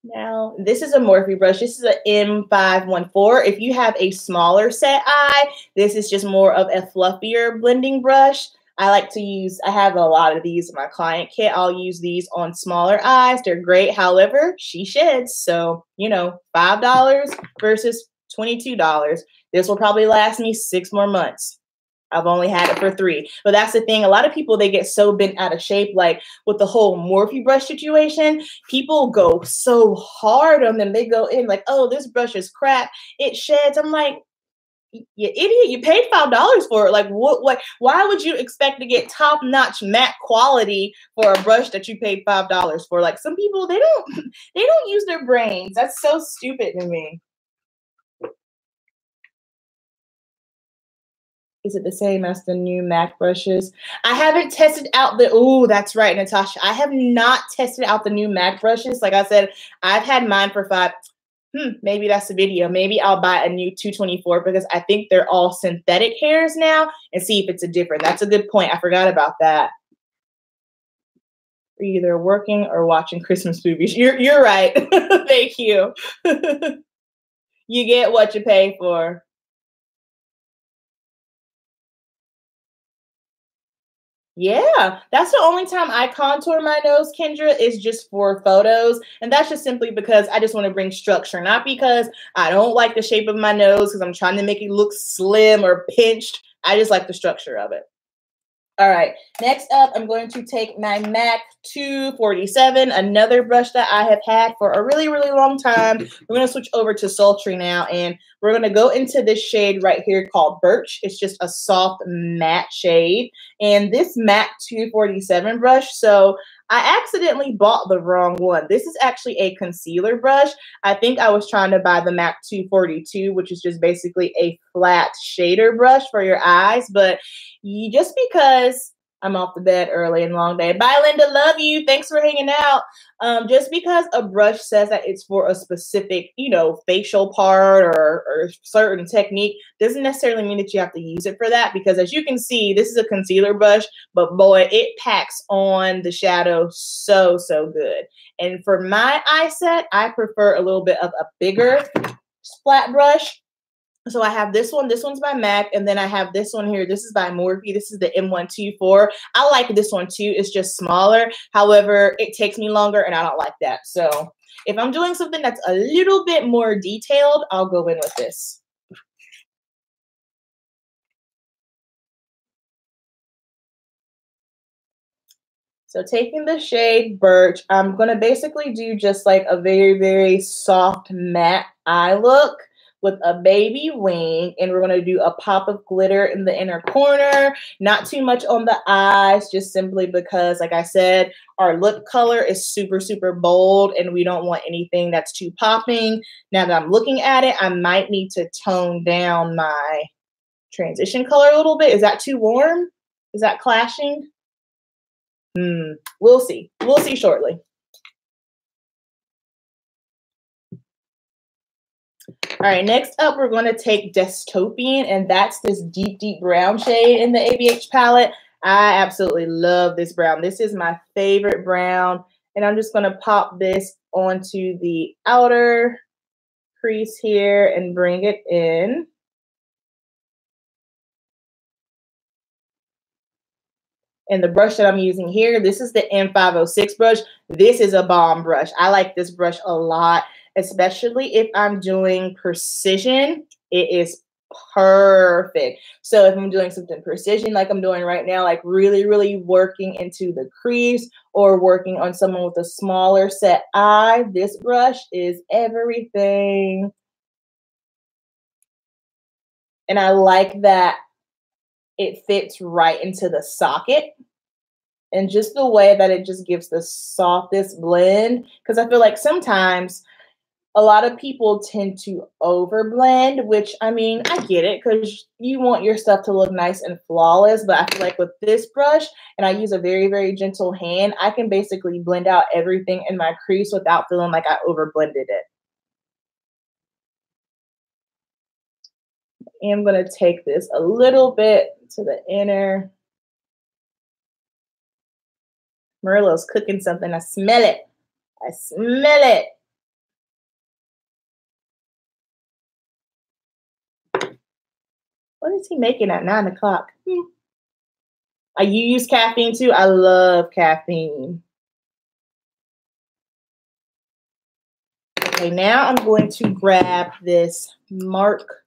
Now, this is a Morphe brush. This is an M514. If you have a smaller set eye, this is just more of a fluffier blending brush. I like to use, I have a lot of these in my client kit. I'll use these on smaller eyes. They're great. However, she sheds. So, you know, $5 versus $22. This will probably last me 6 more months. I've only had it for 3. But that's the thing. A lot of people, they get so bent out of shape, like with the whole Morphe brush situation. People go so hard on them. They go in like, oh, this brush is crap. It sheds. I'm like, you idiot, you paid $5 for it. Like, what, why would you expect to get top-notch matte quality for a brush that you paid $5 for? Like, some people, they don't use their brains. That's so stupid to me. Is it the same as the new MAC brushes? I haven't tested out the, oh, that's right, Natasha. I have not tested out the new MAC brushes. Like I said, I've had mine for 5. Maybe that's the video. Maybe I'll buy a new 224 because I think they're all synthetic hairs now and see if it's a different. That's a good point. I forgot about that. You're either working or watching Christmas movies. You're right. Thank you. You get what you pay for. Yeah, that's the only time I contour my nose, Kendra, is just for photos. And that's just simply because I just want to bring structure, not because I don't like the shape of my nose because I'm trying to make it look slim or pinched. I just like the structure of it. All right, next up, I'm going to take my MAC 247, another brush that I have had for a really, really long time. We're going to switch over to Sultry now, and we're going to go into this shade right here called Birch. It's just a soft matte shade, and this MAC 247 brush, so I accidentally bought the wrong one. This is actually a concealer brush. I think I was trying to buy the MAC 242, which is just basically a flat shader brush for your eyes, but just because I'm off the bed early and long day. Bye, Linda. Love you. Thanks for hanging out. Just because a brush says that it's for a specific, facial part or certain technique doesn't necessarily mean that you have to use it for that, because as you can see, this is a concealer brush, but boy, it packs on the shadow so, so good. And for my eye set, I prefer a little bit of a bigger flat brush. So I have this one. This one's by MAC, and then I have this one here. This is by Morphe. This is the M124. I like this one too. It's just smaller. However, it takes me longer, and I don't like that. So if I'm doing something that's a little bit more detailed, I'll go in with this. So taking the shade Birch, I'm going to basically do just like a very, very soft matte eye look with a baby wing, and we're going to do a pop of glitter in the inner corner, not too much on the eyes, just simply because, like I said, our lip color is super, super bold, and we don't want anything that's too popping. Now that I'm looking at it, I might need to tone down my transition color a little bit. Is that too warm? Is that clashing? We'll see. We'll see shortly. All right, next up, we're going to take Dystopian, and that's this deep, deep brown shade in the ABH palette. I absolutely love this brown. This is my favorite brown, and I'm just going to pop this onto the outer crease here and bring it in. And the brush that I'm using here, this is the M506 brush. This is a bomb brush. I like this brush a lot, especially if I'm doing precision. It is perfect. So if I'm doing something precision like I'm doing right now, like really, really working into the crease or working on someone with a smaller set eye, this brush is everything. And I like that it fits right into the socket. And just the way that it just gives the softest blend. Because I feel like sometimes a lot of people tend to overblend, which, I mean, I get it because you want your stuff to look nice and flawless. But I feel like with this brush, and I use a very, very gentle hand, I can basically blend out everything in my crease without feeling like I overblended it. And I'm going to take this a little bit to the inner. Murillo's cooking something. I smell it. I smell it. What is he making at 9 o'clock? You use caffeine too? I love caffeine. Okay, now I'm going to grab this mark.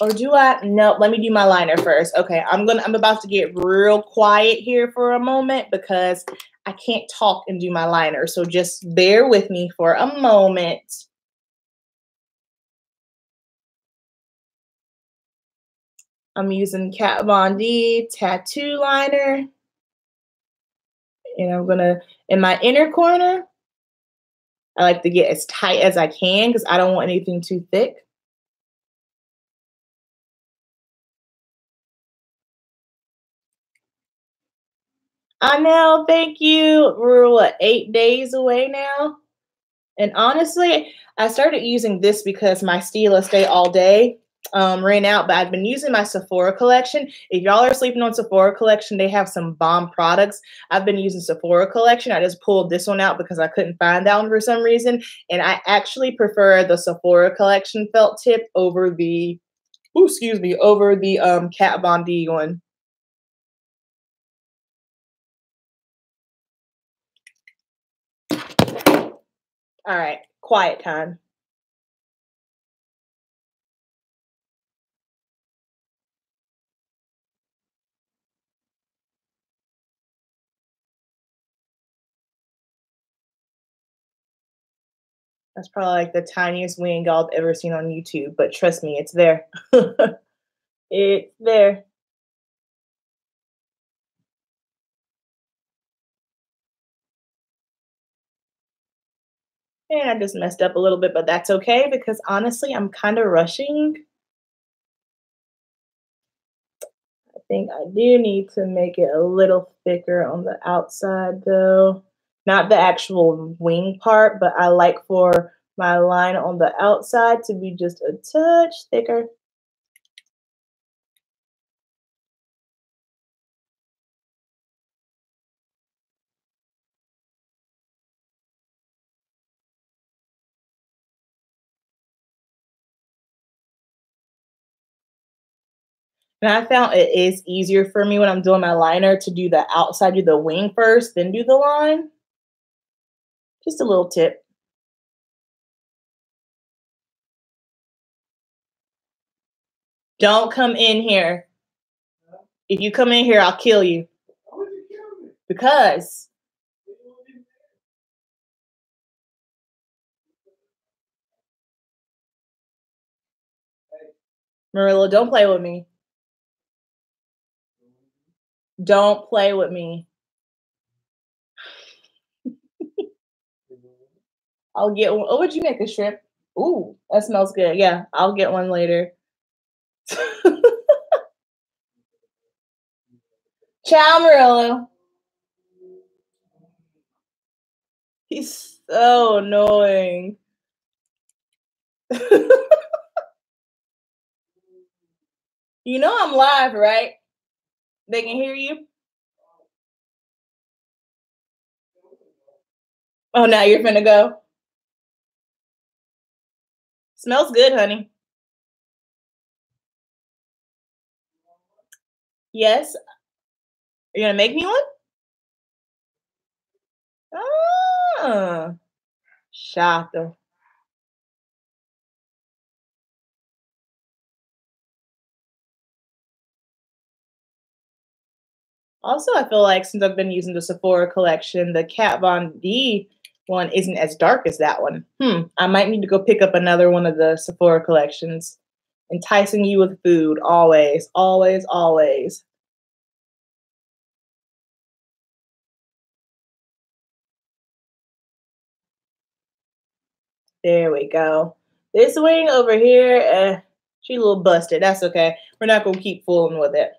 Or do I? No, let me do my liner first. Okay, I'm about to get real quiet here for a moment because I can't talk and do my liner. So just bear with me for a moment. I'm using Kat Von D tattoo liner. And I'm gonna, in my inner corner, I like to get as tight as I can because I don't want anything too thick. I know, thank you. We're what, 8 days away now? And honestly, I started using this because my Stila Stay All Day ran out, but I've been using my Sephora collection. If y'all are sleeping on Sephora collection, they have some bomb products. I've been using Sephora collection. I just pulled this one out because I couldn't find that one for some reason. And I actually prefer the Sephora collection felt tip over the, over the Kat Von D one. All right, quiet time. That's probably like the tiniest wing y'all have ever seen on YouTube, but trust me, it's there. It's there. And I just messed up a little bit, but that's okay because honestly, I'm kind of rushing. I think I do need to make it a little thicker on the outside though. Not the actual wing part, but I like for my line on the outside to be just a touch thicker. And I found it is easier for me when I'm doing my liner to do the outside, do the wing first, then do the line. Just a little tip. Don't come in here. If you come in here, I'll kill you. Because Marilla, don't play with me. Don't play with me. I'll get one. Oh, would you make a shrimp? Ooh, that smells good. Yeah, I'll get one later. Ciao, Marilla. He's so annoying. You know I'm live, right? They can hear you? Oh, now you're finna go? Smells good, honey. Yes. Are you gonna make me one? Ah, chato. Also, I feel like since I've been using the Sephora collection, the Kat Von D one isn't as dark as that one. I might need to go pick up another one of the Sephora collections. Enticing you with food, always, always, always. There we go. This wing over here, she's a little busted. That's okay. We're not going to keep fooling with it.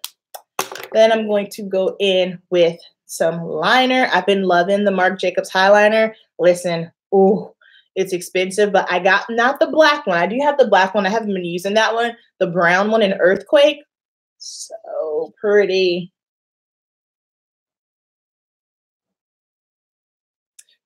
Then I'm going to go in with some liner. I've been loving the Marc Jacobs highliner. Listen, ooh, it's expensive, but I got not the black one. I do have the black one. I haven't been using that one. The brown one in Earthquake. So pretty.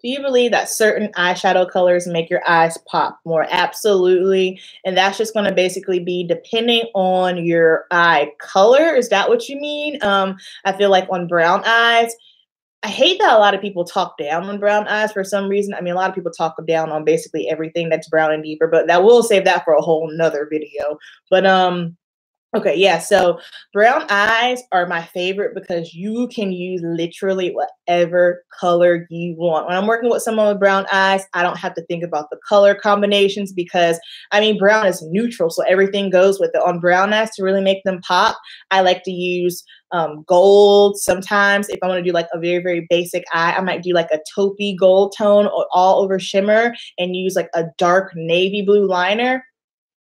Do you believe that certain eyeshadow colors make your eyes pop more? Absolutely. And that's just going to basically be depending on your eye color. Is that what you mean? I feel like on brown eyes, I hate that a lot of people talk down on brown eyes for some reason. I mean, a lot of people talk down on basically everything that's brown and deeper, but that will save that for a whole nother video. But okay, yeah, so brown eyes are my favorite because you can use literally whatever color you want. When I'm working with someone with brown eyes, I don't have to think about the color combinations because, I mean, brown is neutral, so everything goes with it. On brown eyes, to really make them pop, I like to use gold. Sometimes if I want to do like a very, very basic eye, I might do like a taupey gold tone or all over shimmer and use like a dark navy blue liner.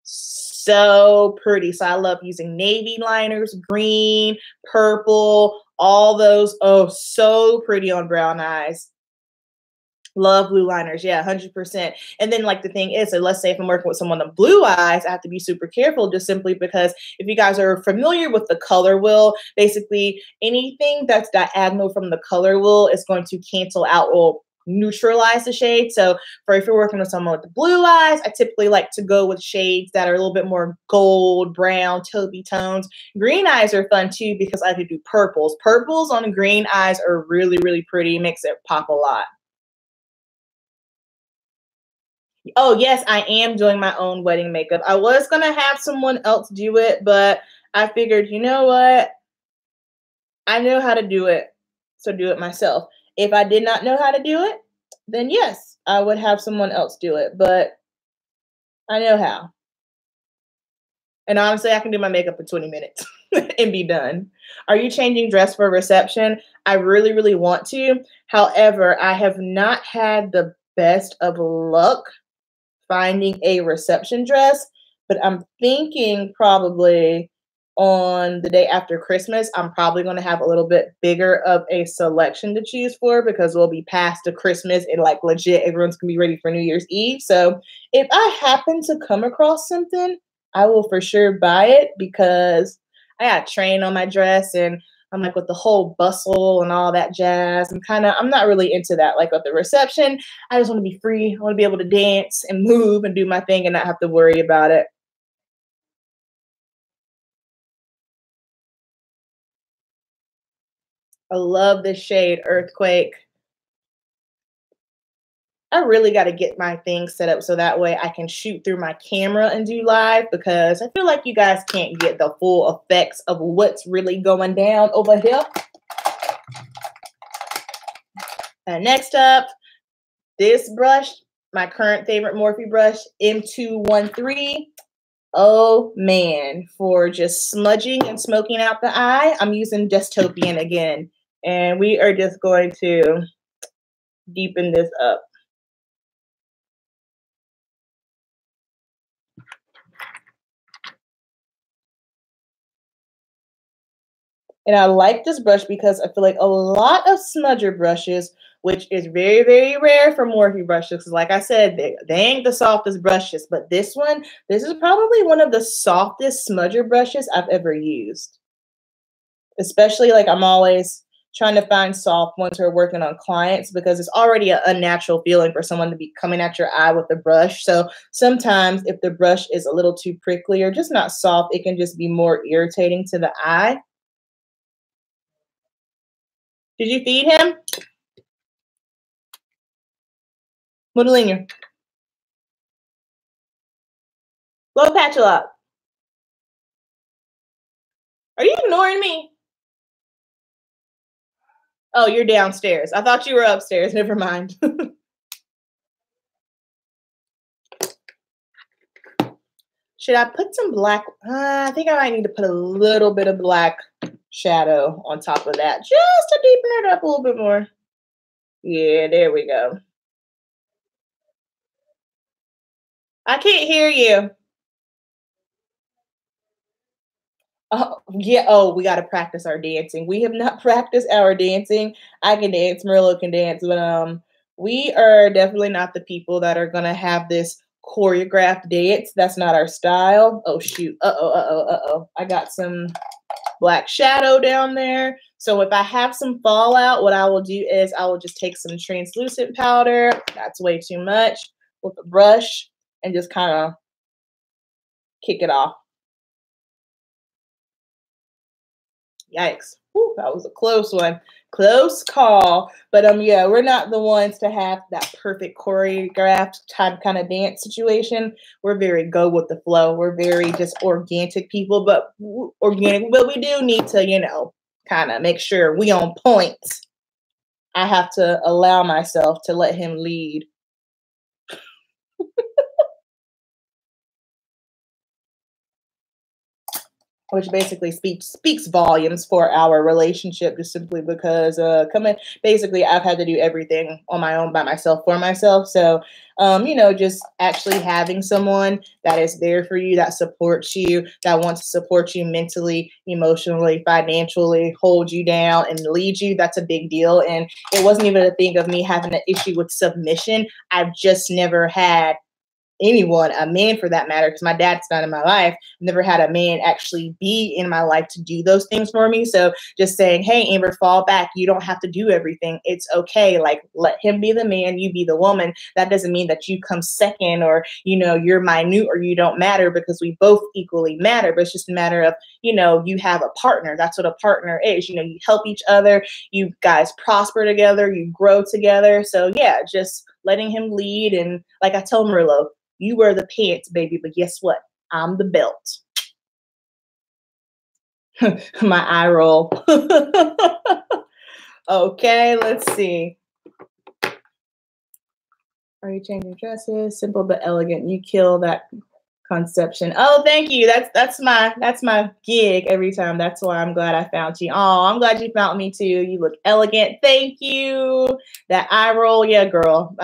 So pretty. So I love using navy liners, green, purple, all those. Oh, so pretty on brown eyes. Love blue liners. Yeah, 100%. And then like the thing is, so let's say if I'm working with someone with blue eyes, I have to be super careful just simply because if you guys are familiar with the color wheel, basically anything that's diagonal from the color wheel is going to cancel out or neutralize the shade. So for if you're working with someone with the blue eyes, I typically like to go with shades that are a little bit more gold, brown, taupey tones. Green eyes are fun too because I could do purples. Purples on green eyes are really, really pretty. Makes it pop a lot. Oh, yes, I am doing my own wedding makeup. I was going to have someone else do it, but I figured, you know what? I know how to do it, so do it myself. If I did not know how to do it, then yes, I would have someone else do it, but I know how. And honestly, I can do my makeup in 20 minutes and be done. Are you changing dress for reception? I really, really want to. However, I have not had the best of luck finding a reception dress, but I'm thinking probably on the day after Christmas, I'm probably going to have a little bit bigger of a selection to choose for because we'll be past the Christmas and like legit everyone's going to be ready for New Year's Eve. So if I happen to come across something, I will for sure buy it because I got train on my dress and I'm like with the whole bustle and all that jazz. I'm not really into that. Like at the reception, I just want to be free. I want to be able to dance and move and do my thing and not have to worry about it. I love this shade, Earthquake. I really got to get my thing set up so that way I can shoot through my camera and do live because I feel like you guys can't get the full effects of what's really going down over here. And next up, this brush, my current favorite Morphe brush, M213. Oh man, for just smudging and smoking out the eye, I'm using Dystopian again. And we are just going to deepen this up. And I like this brush because I feel like a lot of smudger brushes, which is very, very rare for Morphe brushes, because like I said, they ain't the softest brushes, but this is probably one of the softest smudger brushes I've ever used. Especially like I'm always trying to find soft ones who are working on clients because it's already an unnatural feeling for someone to be coming at your eye with a brush. So sometimes if the brush is a little too prickly or just not soft, it can just be more irritating to the eye. Did you feed him? Modelinho. Go patch a lot. Are you ignoring me? Oh, you're downstairs. I thought you were upstairs. Never mind. Should I put some black? I think I might need to put a little bit of black shadow on top of that just to deepen it up a little bit more. Yeah, there we go. I can't hear you. Oh, yeah. Oh, we got to practice our dancing. We have not practiced our dancing. I can dance. Merlot can dance, but we are definitely not the people that are gonna have this choreographed dance. That's not our style. Oh shoot. I got some black shadow down there. So if I have some fallout, what I will do is I will just take some translucent powder. That's way too much with a brush and just kind of kick it off. Yikes. Whew, that was a close one. Close call. But yeah, we're not the ones to have that perfect choreographed type kind of dance situation. We're very go with the flow. We're very just organic people, but we do need to, kind of make sure we on point. I have to allow myself to let him lead. Which basically speaks volumes for our relationship, just simply because basically I've had to do everything on my own by myself for myself. So just actually having someone that is there for you, that supports you, that wants to support you mentally, emotionally, financially, hold you down and lead you, that's a big deal. And it wasn't even a thing of me having an issue with submission. I've just never had anyone, a man for that matter, because my dad's not in my life. Never had a man actually be in my life to do those things for me. So just saying, hey, Amber, fall back. You don't have to do everything. It's okay. Like, let him be the man, you be the woman. That doesn't mean that you come second or, you're minute or you don't matter, because we both equally matter. But it's just a matter of, you have a partner. That's what a partner is. You help each other. You guys prosper together. You grow together. So yeah, just letting him lead. And like I told Merlot, you wear the pants, baby, but guess what? I'm the belt. My eye roll. Okay, let's see. Are you changing dresses? Simple but elegant. You kill that conception. Oh, thank you. That's my gig every time. That's why I'm glad I found you. Oh, I'm glad you found me too. You look elegant. Thank you. That eye roll, yeah, girl.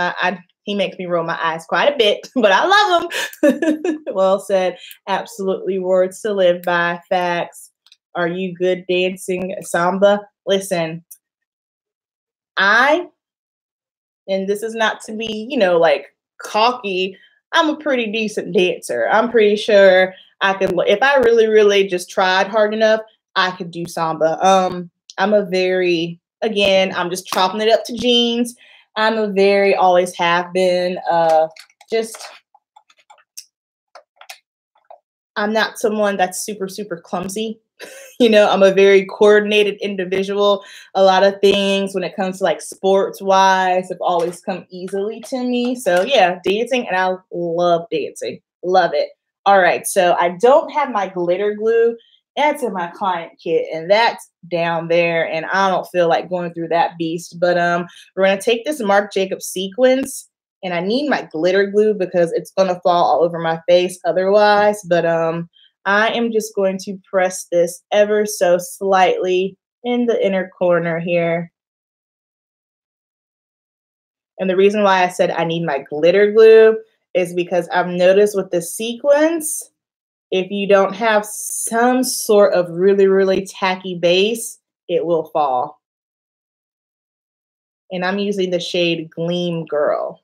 He makes me roll my eyes quite a bit, but I love him. Well said. Absolutely, words to live by. Facts. Are you good dancing samba? Listen, and this is not to be, like cocky. I'm a pretty decent dancer. I'm pretty sure I could, if I really, really just tried hard enough, I could do samba. I'm just chopping it up to jeans. Always have been, I'm not someone that's super, super clumsy. I'm a very coordinated individual. A lot of things when it comes to like sports wise have always come easily to me. So yeah, dancing, and I love dancing. Love it. All right. So I don't have my glitter glue. That's in my client kit, and that's down there. And I don't feel like going through that beast. But we're gonna take this Marc Jacobs sequence, and I need my glitter glue because it's gonna fall all over my face otherwise. But I am just going to press this ever so slightly in the inner corner here. And the reason why I said I need my glitter glue is because I've noticed with the sequence, if you don't have some sort of really, really tacky base, it will fall. And I'm using the shade Gleam Girl.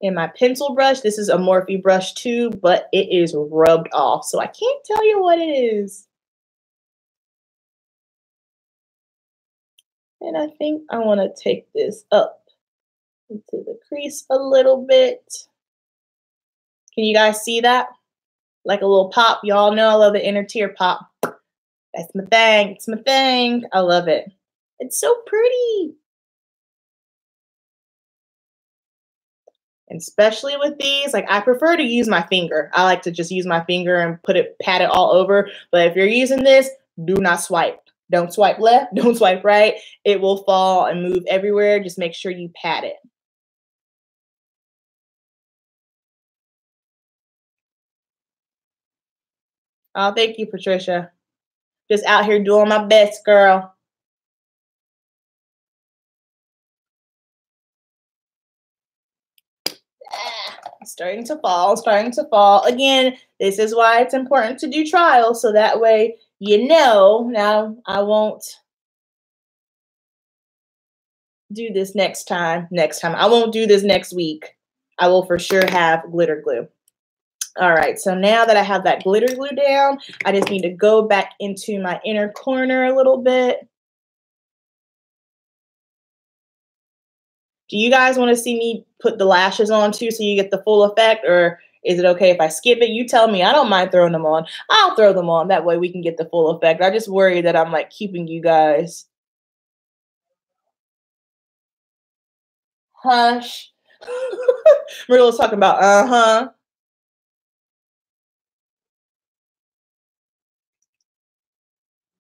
In my pencil brush, this is a Morphe brush too, but it is rubbed off, so I can't tell you what it is. And I think I want to take this up into the crease a little bit. Can you guys see that? Like a little pop. Y'all know I love the inner tear pop. That's my thing. It's my thing. I love it. It's so pretty. And especially with these, like I prefer to use my finger. I like to just use my finger and pat it all over. But if you're using this, do not swipe. Don't swipe left, don't swipe right. It will fall and move everywhere. Just make sure you pat it. Oh, thank you, Patricia. Just out here doing my best, girl. Starting to fall. Again, this is why it's important to do trials, so that way now I won't do this next time. I won't do this next week. I will for sure have glitter glue. All right, so now that I have that glitter glue down, I just need to go back into my inner corner a little bit. Do you guys want to see me put the lashes on too so you get the full effect, or is it okay if I skip it? You tell me. I don't mind throwing them on. I'll throw them on. That way we can get the full effect. I just worry that I'm like keeping you guys. Hush. Marilla's talking about, uh-huh.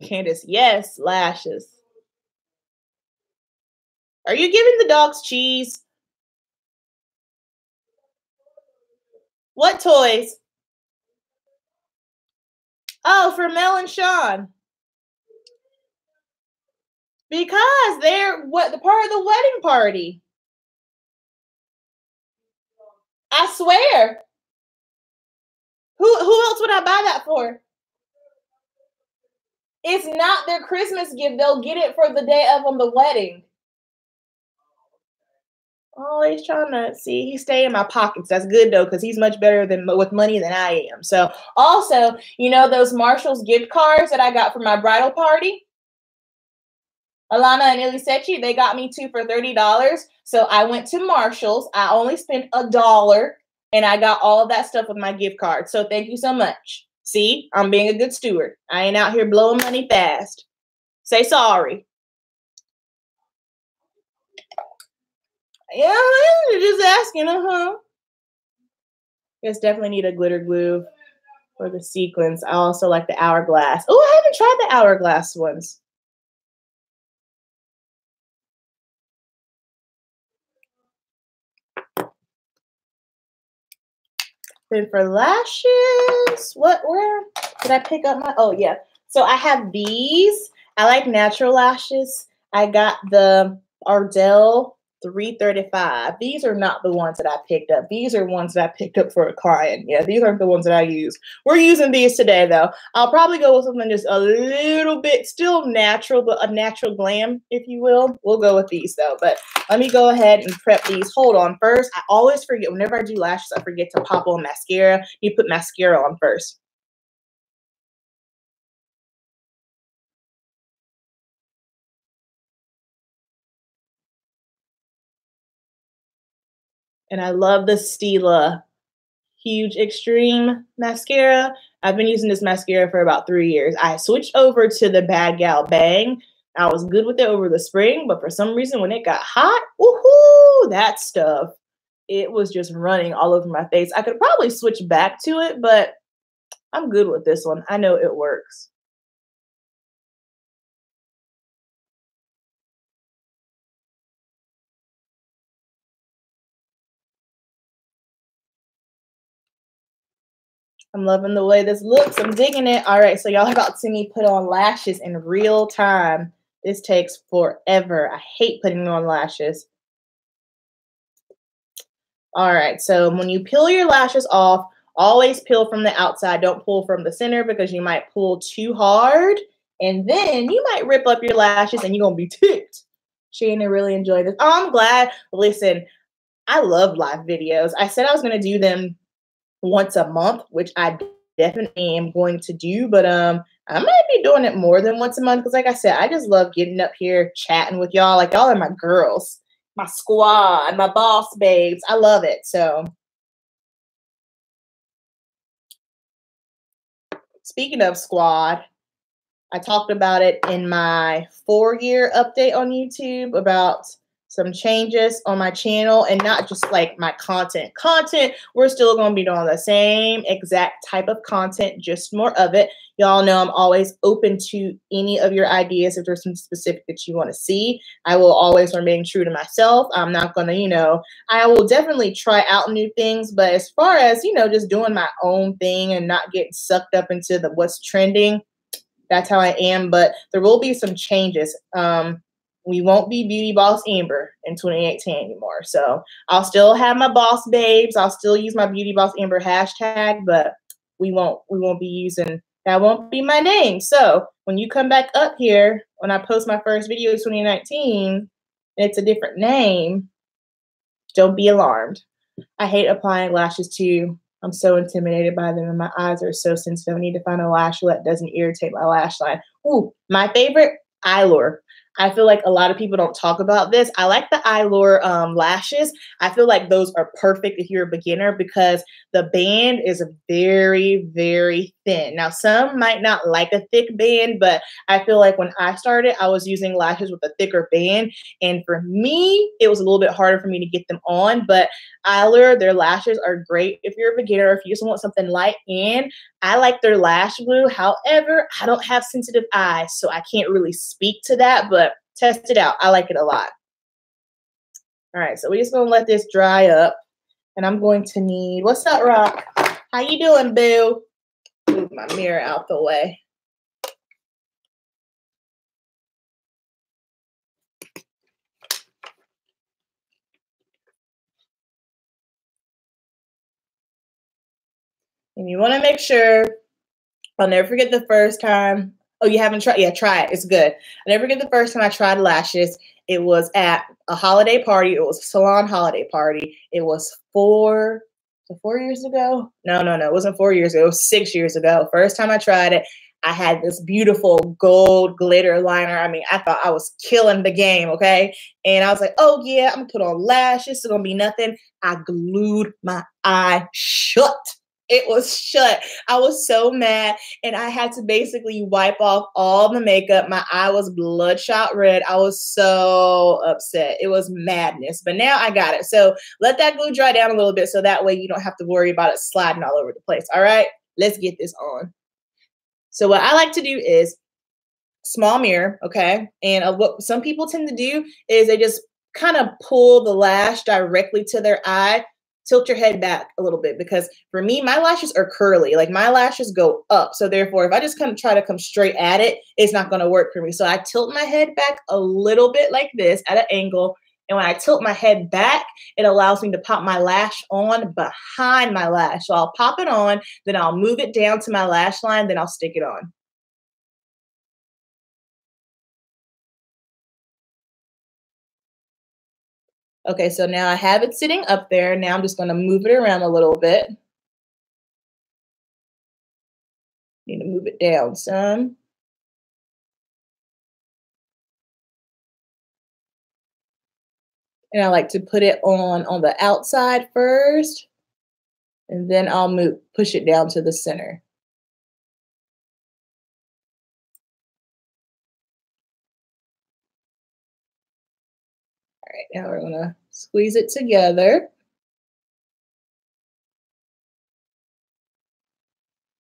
Candace, yes, lashes. Are you giving the dogs cheese? What toys? Oh, for Mel and Sean. Because they're the part of the wedding party. I swear. Who else would I buy that for? It's not their Christmas gift. They'll get it for the day of the wedding. Oh, he's trying to see. He stay in my pockets. That's good though, because he's much better with money than I am. So also, those Marshall's gift cards that I got for my bridal party. Alana and Ilisechi, they got me two for $30. So I went to Marshall's. I only spent $1, and I got all of that stuff with my gift card. So thank you so much. See, I'm being a good steward. I ain't out here blowing money fast. Say sorry. Yeah, you're just asking, Yes, definitely need a glitter glue for the sequins. I also like the hourglass. Oh, I haven't tried the hourglass ones. Then for lashes, where did I pick up my, oh yeah. So I have these. I like natural lashes. I got the Ardell 335. These are not the ones that I picked up. These are ones that I picked up for a client. Yeah, these aren't the ones that I use. We're using these today though. I'll probably go with something just a little bit still natural, but a natural glam, if you will. We'll go with these though. But let me go ahead and prep these. Hold on. First, I always forget, whenever I do lashes, I forget to pop on mascara. You put mascara on first. And I love the Stila Huge Extreme mascara. I've been using this mascara for about 3 years. I switched over to the Bad Gal Bang. I was good with it over the spring, but for some reason when it got hot, woohoo, that stuff, it was just running all over my face. I could probably switch back to it, but I'm good with this one. I know it works. I'm loving the way this looks. I'm digging it. All right, so y'all about to see me put on lashes in real time. This takes forever. I hate putting on lashes. All right, so when you peel your lashes off, always peel from the outside. Don't pull from the center because you might pull too hard, and then you might rip up your lashes and you're going to be ticked. Shannon really enjoyed this. Oh, I'm glad. Listen, I love live videos. I said I was going to do them once a month, which I definitely am going to do, but I might be doing it more than once a month because like I said, I just love getting up here chatting with y'all. Like y'all are my girls, my squad, my boss babes. I love it. So speaking of squad, I talked about it in my 4-year update on YouTube about some changes on my channel and not just like my content. We're still going to be doing the same exact type of content, just more of it. Y'all know I'm always open to any of your ideas. If there's some specific that you want to see, I will always remain true to myself. I'm not going to, I will definitely try out new things. But as far as, just doing my own thing and not getting sucked up into the what's trending, that's how I am. But there will be some changes. We won't be Beauty Boss Amber in 2018 anymore. So I'll still have my boss babes. I'll still use my Beauty Boss Amber hashtag, but we won't be using, that won't be my name. So when you come back up here, when I post my first video in 2019, and it's a different name, don't be alarmed. I hate applying lashes too. I'm so intimidated by them and my eyes are so sensitive. I need to find a lash that doesn't irritate my lash line. Ooh, my favorite, Eylure. I feel like a lot of people don't talk about this. I like the Eylure lashes. I feel like those are perfect if you're a beginner because the band is very, very thin. Now, some might not like a thick band, but I feel like when I started, I was using lashes with a thicker band. And for me, it was a little bit harder for me to get them on. But Eylure, their lashes are great if you're a beginner, if you just want something light. And I like their lash glue. However, I don't have sensitive eyes, so I can't really speak to that, but test it out. I like it a lot. All right, so we're just going to let this dry up. And I'm going to need, what's up, Rock? How you doing, boo? Move my mirror out the way. And you want to make sure, I'll never forget the first time. Oh, you haven't tried? Yeah, try it. It's good. I'll never forget the first time I tried lashes. It was at a holiday party. It was a salon holiday party. It was 4 years ago. No. It wasn't 4 years ago. It was 6 years ago. First time I tried it, I had this beautiful gold glitter liner. I mean, I thought I was killing the game, okay? And I was like, oh, yeah, I'm going to put on lashes. It's going to be nothing. I glued my eye shut. It was shut. I was so mad, and I had to basically wipe off all the makeup. My eye was bloodshot red. I was so upset. It was madness, but now I got it. So let that glue dry down a little bit so that way you don't have to worry about it sliding all over the place. All right, let's get this on. So what I like to do is small mirror, okay? And what some people tend to do is they just kind of pull the lash directly to their eye. tilt your head back a little bit, because for me, my lashes are curly. Like my lashes go up. So therefore, if I just kind of try to come straight at it, it's not going to work for me. So I tilt my head back a little bit like this at an angle. And when I tilt my head back, it allows me to pop my lash on behind my lash. So I'll pop it on, then I'll move it down to my lash line, then I'll stick it on. Okay, so now I have it sitting up there. Now I'm just going to move it around a little bit. Need to move it down some. And I like to put it on the outside first, and then I'll push it down to the center. All right, now we're gonna squeeze it together.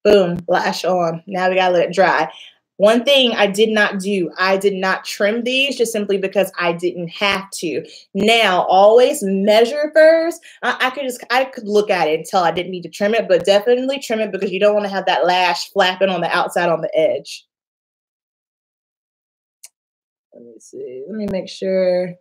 Boom, lash on. Now we gotta let it dry. One thing I did not do, I did not trim these just simply because I didn't have to. Now, always measure first. I could look at it and tell I didn't need to trim it, but definitely trim it because you don't want to have that lash flapping on the outside on the edge. Let me see. Let me make sure.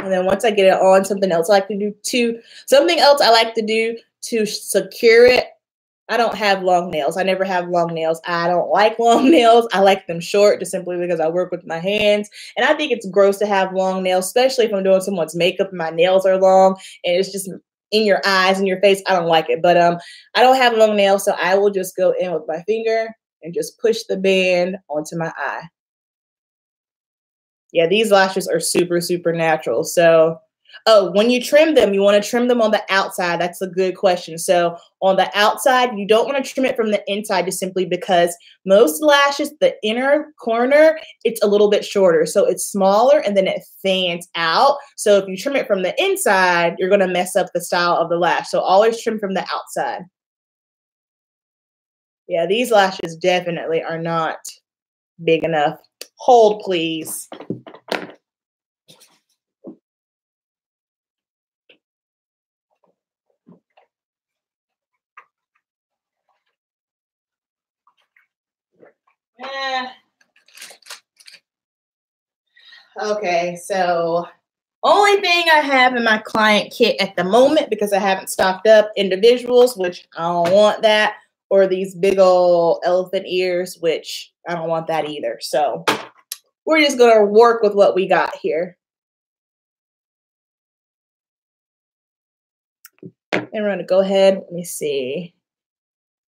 And then once I get it on, something else I like to do to secure it. I don't have long nails. I never have long nails. I don't like long nails. I like them short just simply because I work with my hands. And I think it's gross to have long nails, especially if I'm doing someone's makeup and my nails are long and it's just in your eyes and your face. I don't like it. But I don't have long nails, so I will just go in with my finger and just push the band onto my eye. Yeah, these lashes are super, super natural. So, when you trim them, you want to trim them on the outside. That's a good question. So on the outside, you don't want to trim it from the inside just simply because most lashes, the inner corner, it's a little bit shorter. So it's smaller and then it fans out. So if you trim it from the inside, you're going to mess up the style of the lash. So always trim from the outside. Yeah, these lashes definitely are not big enough. Hold, please. Okay, so only thing I have in my client kit at the moment, because I haven't stocked up, individuals, which I don't want that, or these big old elephant ears, which I don't want that either. So we're just going to work with what we got here. And we're going to go ahead. Let me see.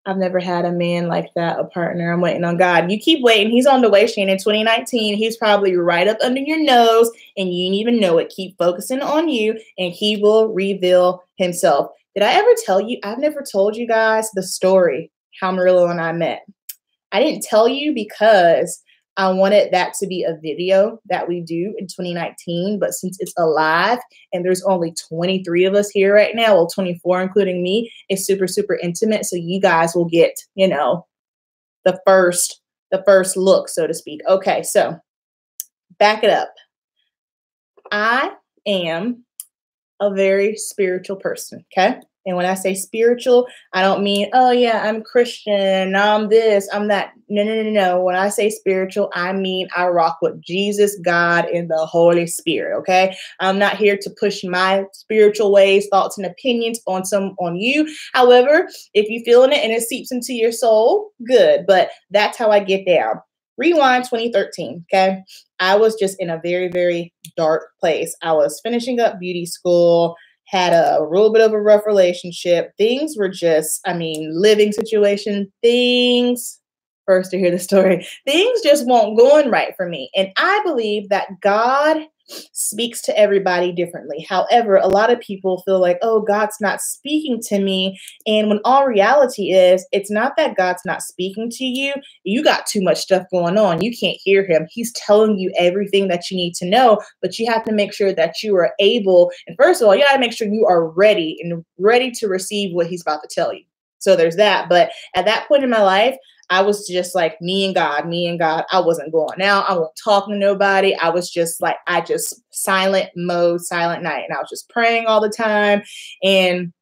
I've never had a man like that, a partner. I'm waiting on God. You keep waiting. He's on the way, Shane. In 2019, he's probably right up under your nose, and you didn't even know it. Keep focusing on you, and he will reveal himself. Did I ever tell you? I've never told you guys the story, how Murillo and I met. I didn't tell you because I wanted that to be a video that we do in 2019, but since it's alive and there's only 23 of us here right now, well, 24 including me, it's super, super intimate. So you guys will get, you know, the first look, so to speak. Okay, so back it up. I am a very spiritual person, okay? And when I say spiritual, I don't mean, oh yeah, I'm Christian, I'm this, I'm that. No. When I say spiritual, I mean I rock with Jesus, God, and the Holy Spirit, okay? I'm not here to push my spiritual ways, thoughts, and opinions on you. However, if you're feeling it and it seeps into your soul, good. But that's how I get down. Rewind 2013, okay? I was just in a very, very dark place. I was finishing up beauty school, had a little bit of a rough relationship. Things were just, living situation, things, first to hear the story, things just weren't going right for me. And I believe that God speaks to everybody differently. However, a lot of people feel like, oh, God's not speaking to me. And when all reality is, it's not that God's not speaking to you. You got too much stuff going on. You can't hear him. He's telling you everything that you need to know, but you have to make sure that you are able. And first of all, you got to make sure you are ready to receive what he's about to tell you. So there's that. But at that point in my life, I was just like me and God, me and God. I wasn't going out. I wasn't talking to nobody. I was just like, I just silent mode, silent night. And I was just praying all the time. And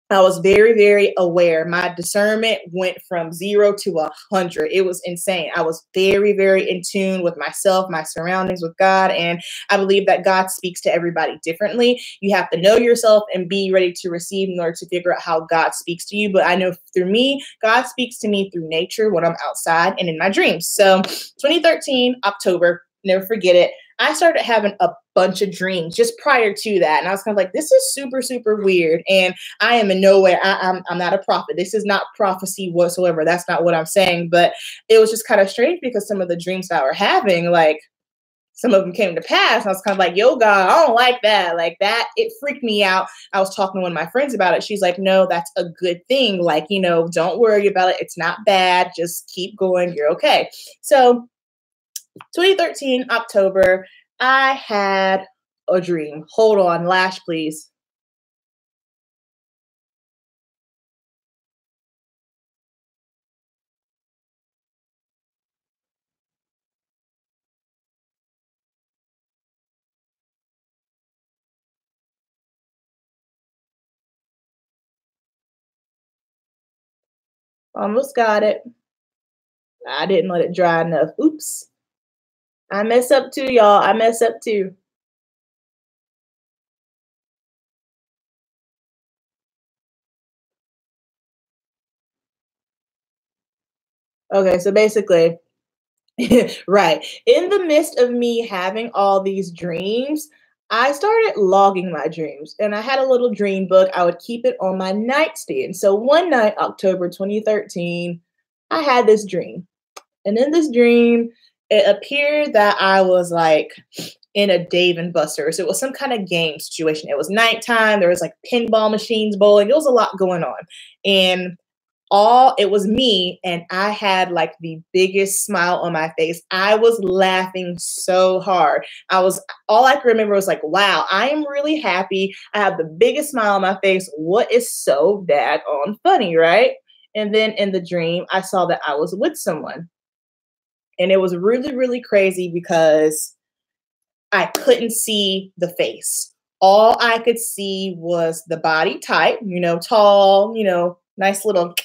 I was very, very aware. My discernment went from 0 to 100. It was insane. I was very, very in tune with myself, my surroundings, with God. And I believe that God speaks to everybody differently. You have to know yourself and be ready to receive in order to figure out how God speaks to you. But I know through me, God speaks to me through nature when I'm outside and in my dreams. So 2013, October, never forget it. I started having a bunch of dreams just prior to that. And I was kind of like, this is super, super weird. And I am in no way, I'm not a prophet. This is not prophecy whatsoever. That's not what I'm saying. But it was just kind of strange because some of the dreams that I were having, like some of them came to pass. And I was kind of like, yo, God, I don't like that. Like that, it freaked me out. I was talking to one of my friends about it. She's like, no, that's a good thing. Like, you know, don't worry about it. It's not bad. Just keep going. You're okay. So 2013, October, I had a dream. Hold on, Lash, please. Almost got it. I didn't let it dry enough. Oops. I mess up too, y'all. I mess up too. Okay, so basically, right. In the midst of me having all these dreams, I started logging my dreams and I had a little dream book. I would keep it on my nightstand. So one night, October 2013, I had this dream. And in this dream, it appeared that I was like in a Dave and Buster's. It was some kind of game situation. It was nighttime. There was like pinball machines, bowling. It was a lot going on. And it was me, and I had like the biggest smile on my face. I was laughing so hard. All I could remember was like, wow, I am really happy. I have the biggest smile on my face. What is so daggone funny, right? And then in the dream, I saw that I was with someone. And it was really, really crazy because I couldn't see the face. All I could see was the body type, you know, tall, you know, nice little,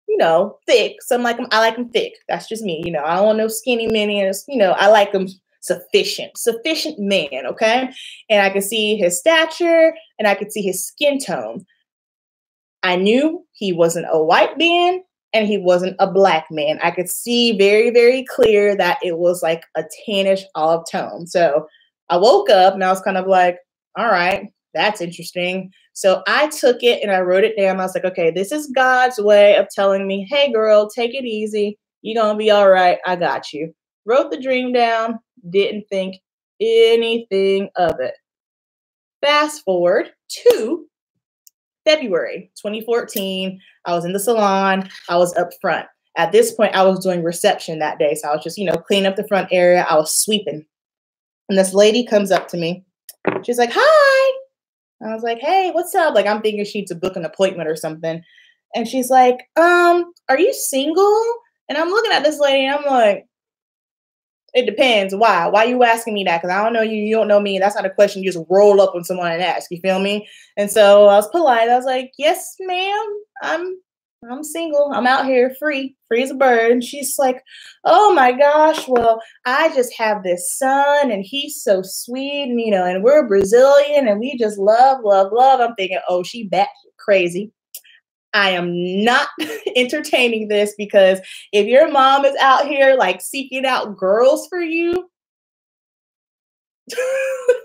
you know, thick. So I like them thick. That's just me. You know, I don't want no skinny men. You know, I like them sufficient man. Okay. And I could see his stature and I could see his skin tone. I knew he wasn't a white man and he wasn't a black man. I could see very, very clear that it was like a tannish olive tone. So I woke up and I was kind of like, all right, that's interesting. So I took it and I wrote it down. I was like, okay, this is God's way of telling me, hey, girl, take it easy. You're going to be all right. I got you. Wrote the dream down. Didn't think anything of it. Fast forward to February 2014, I was in the salon. I was up front. At this point, I was doing reception that day. So I was just, you know, cleaning up the front area. I was sweeping. And this lady comes up to me. She's like, hi. I was like, hey, what's up? Like, I'm thinking she needs to book an appointment or something. And she's like, are you single? And I'm looking at this lady and I'm like, it depends. Why? Why are you asking me that? Because I don't know you. You don't know me. That's not a question you just roll up on someone and ask. You feel me? And so I was polite. I was like, yes, ma'am. I'm single. I'm out here free as a bird. And she's like, oh my gosh. Well, I just have this son and he's so sweet. And, you know, and we're Brazilian and we just love. I'm thinking, oh, she bat crazy. I am not entertaining this because if your mom is out here like seeking out girls for you,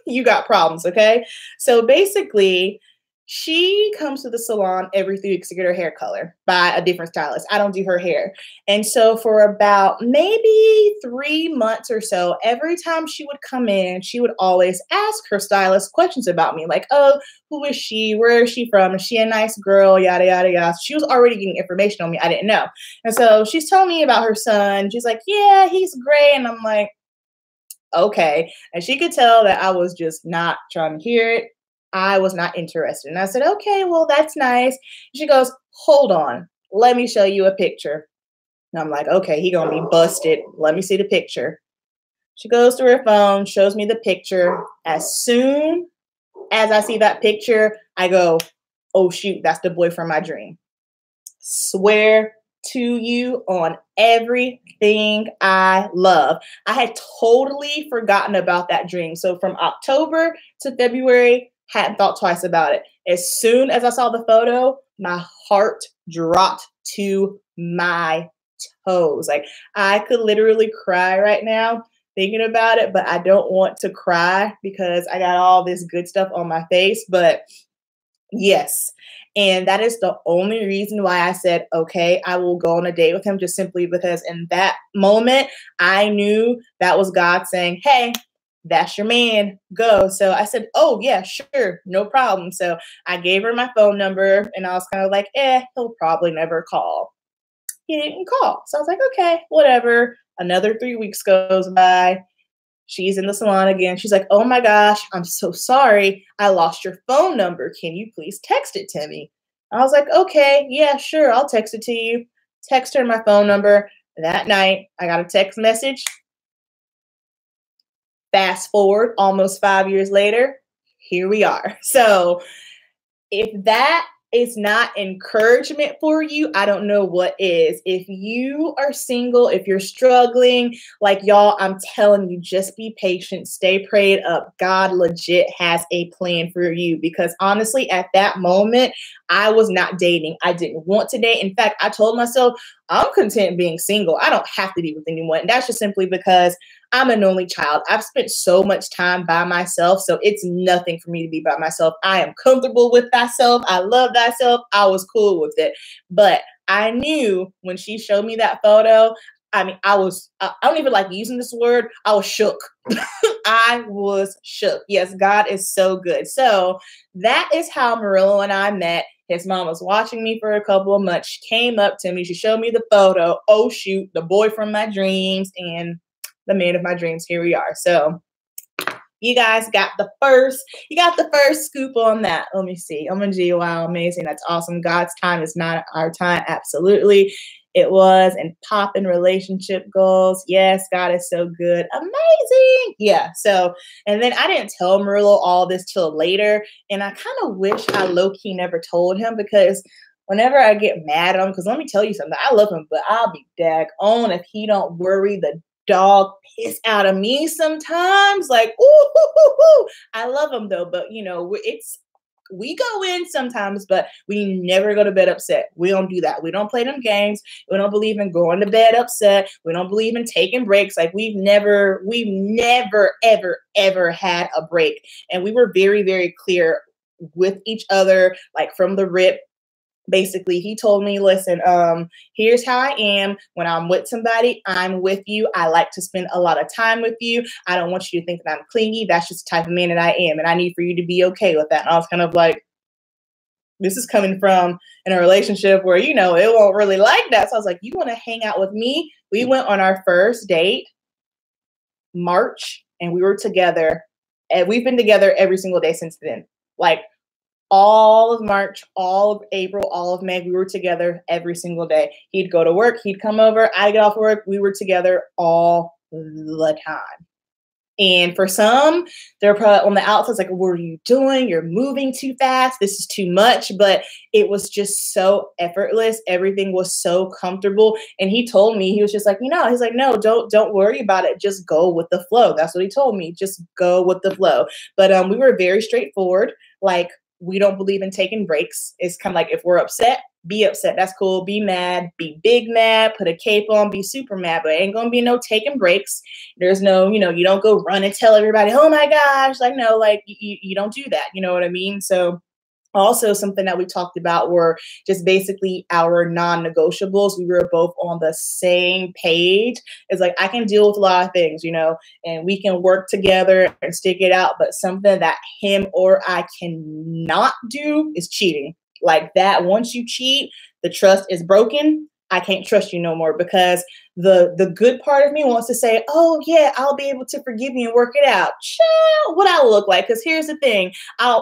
you got problems, okay? So basically, she comes to the salon every 3 weeks to get her hair color by a different stylist. I don't do her hair. And so for about maybe 3 months or so, every time she would come in, she would always ask her stylist questions about me. Like, oh, who is she? Where is she from? Is she a nice girl? Yada, yada, yada. She was already getting information on me. I didn't know. And so she's telling me about her son. She's like, yeah, he's great. And I'm like, okay. And she could tell that I was just not trying to hear it. I was not interested. And I said, okay, well, that's nice. She goes, hold on. Let me show you a picture. And I'm like, okay, he gonna be busted. Let me see the picture. She goes to her phone, shows me the picture. As soon as I see that picture, I go, oh shoot, that's the boy from my dream. Swear to you on everything I love. I had totally forgotten about that dream. So from October to February, hadn't thought twice about it. As soon as I saw the photo, my heart dropped to my toes. Like I could literally cry right now thinking about it, but I don't want to cry because I got all this good stuff on my face. But yes. And that is the only reason why I said, okay, I will go on a date with him, just simply because in that moment, I knew that was God saying, hey, that's your man, go. So I said, oh, yeah, sure, no problem. So I gave her my phone number and I was kind of like, he'll probably never call. He didn't call. So I was like, okay, whatever. Another 3 weeks goes by. She's in the salon again. She's like, oh my gosh, I'm so sorry. I lost your phone number. Can you please text it to me? I was like, okay, yeah, sure. I'll text it to you. Text her my phone number. That night, I got a text message. Fast forward almost 5 years later, here we are. So if that is not encouragement for you, I don't know what is. If you are single, if you're struggling, like y'all, I'm telling you, just be patient, stay prayed up. God legit has a plan for you, because honestly, at that moment, I was not dating. I didn't want to date. In fact, I told myself, I'm content being single. I don't have to be with anyone. And that's just simply because I'm an only child. I've spent so much time by myself, so it's nothing for me to be by myself. I am comfortable with thyself. I love thyself. I was cool with it. But I knew when she showed me that photo, I mean, I don't even like using this word. I was shook. I was shook. Yes, God is so good. So that is how Murillo and I met. His mom was watching me for a couple of months. She came up to me. She showed me the photo. Oh, shoot, the boy from my dreams and the man of my dreams. Here we are. So you guys got the first scoop on that. Let me see. OMG, wow, amazing. That's awesome. God's time is not our time. Absolutely. It was. And popping relationship goals. Yes, God is so good. Amazing. Yeah. So, and then I didn't tell Murillo all this till later. And I kind of wish I low-key never told him, because whenever I get mad at him, because let me tell you something, I love him, but I'll be daggone if he don't worry the dog piss out of me sometimes. Like, ooh, I love him though, but you know, we go in sometimes, but we never go to bed upset. We don't do that. We don't play them games. We don't believe in going to bed upset. We don't believe in taking breaks. Like we've never, ever had a break. And we were very, very clear with each other, like from the rip. Basically, he told me, listen, here's how I am. When I'm with somebody, I'm with you. I like to spend a lot of time with you. I don't want you to think that I'm clingy. That's just the type of man that I am. And I need for you to be okay with that. And I was kind of like, this is coming from in a relationship where, you know, it won't really like that. So I was like, you want to hang out with me? We went on our first date, March, and we were together. And we've been together every single day since then. Like, all of March, all of April, all of May, we were together every single day. He'd go to work, he'd come over, I'd get off work. We were together all the time. And for some, they're probably on the outside like, what are you doing? You're moving too fast. This is too much. But it was just so effortless. Everything was so comfortable. And he told me, he was just like, you know, he's like, no, don't worry about it. Just go with the flow. That's what he told me. Just go with the flow. But we were very straightforward. Like, we don't believe in taking breaks. It's kind of like, if we're upset, be upset. That's cool. Be mad, be big mad, put a cape on, be super mad, but it ain't going to be no taking breaks. There's no, you know, you don't go run and tell everybody, oh my gosh, like, no, like you don't do that. You know what I mean? So also something that we talked about were just basically our non-negotiables. We were both on the same page. It's like, I can deal with a lot of things, you know, and we can work together and stick it out. But something that him or I cannot do is cheating. Like that, once you cheat, the trust is broken. I can't trust you no more, because the good part of me wants to say, oh yeah, I'll be able to forgive you and work it out. Child, what I look like. Because here's the thing.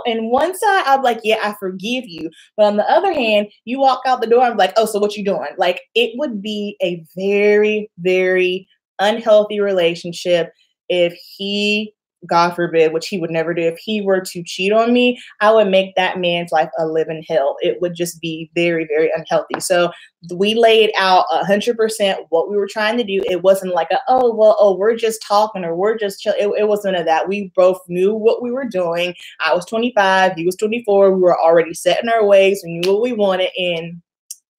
In one side, I'm like, yeah, I forgive you. But on the other hand, you walk out the door, I'm like, oh, so what you doing? Like, it would be a very, very unhealthy relationship if he, God forbid, which he would never do, if he were to cheat on me, I would make that man's life a living hell. It would just be very, very unhealthy. So we laid out 100% what we were trying to do. It wasn't like we're just talking or we're just chill. It wasn't none of that. We both knew what we were doing. I was 25, he was 24. We were already set in our ways. We knew what we wanted, and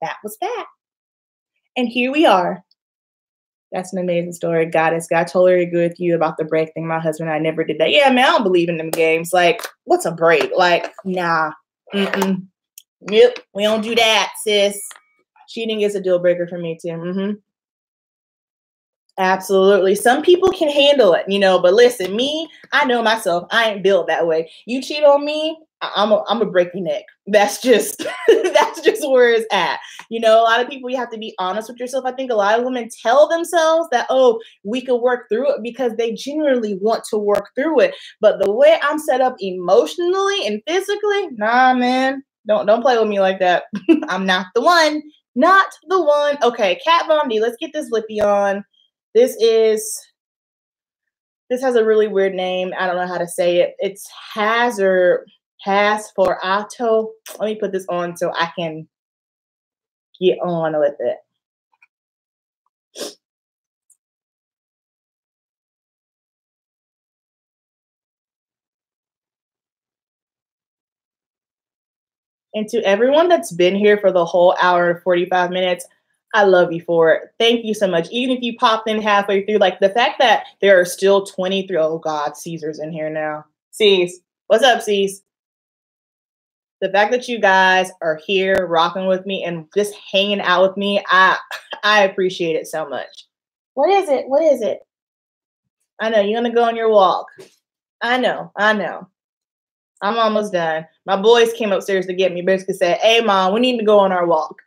that was that. And here we are. That's an amazing story. Goddess, God totally agree with you about the break thing. My husband and I never did that. Yeah, man, I don't believe in them games. Like, what's a break? Like, nah. Mm-mm. Yep, we don't do that, sis. Cheating is a deal breaker for me, too. Mm-hmm. Absolutely. Some people can handle it, but listen, me, I know myself. I ain't built that way. You cheat on me, I'm a break your neck. That's just that's just where it's at. A lot of people, you have to be honest with yourself. I think a lot of women tell themselves that, oh, we could work through it because they genuinely want to work through it. But the way I'm set up emotionally and physically, nah, man, don't play with me like that. I'm not the one. Not the one. Okay, Kat Von D, let's get this lippy on. This has a really weird name. I don't know how to say it. It's Has4Auto. Let me put this on so I can get on with it. And to everyone that's been here for the whole hour and 45 minutes, I love you for it. Thank you so much. Even if you popped in halfway through, like the fact that there are still 23, oh God, Caesar's in here now. C's, what's up, C's? The fact that you guys are here rocking with me and just hanging out with me, I appreciate it so much. What is it? What is it? I know, you're going to go on your walk. I know. I'm almost done. My boys came upstairs to get me, basically said, hey, Mom, we need to go on our walk.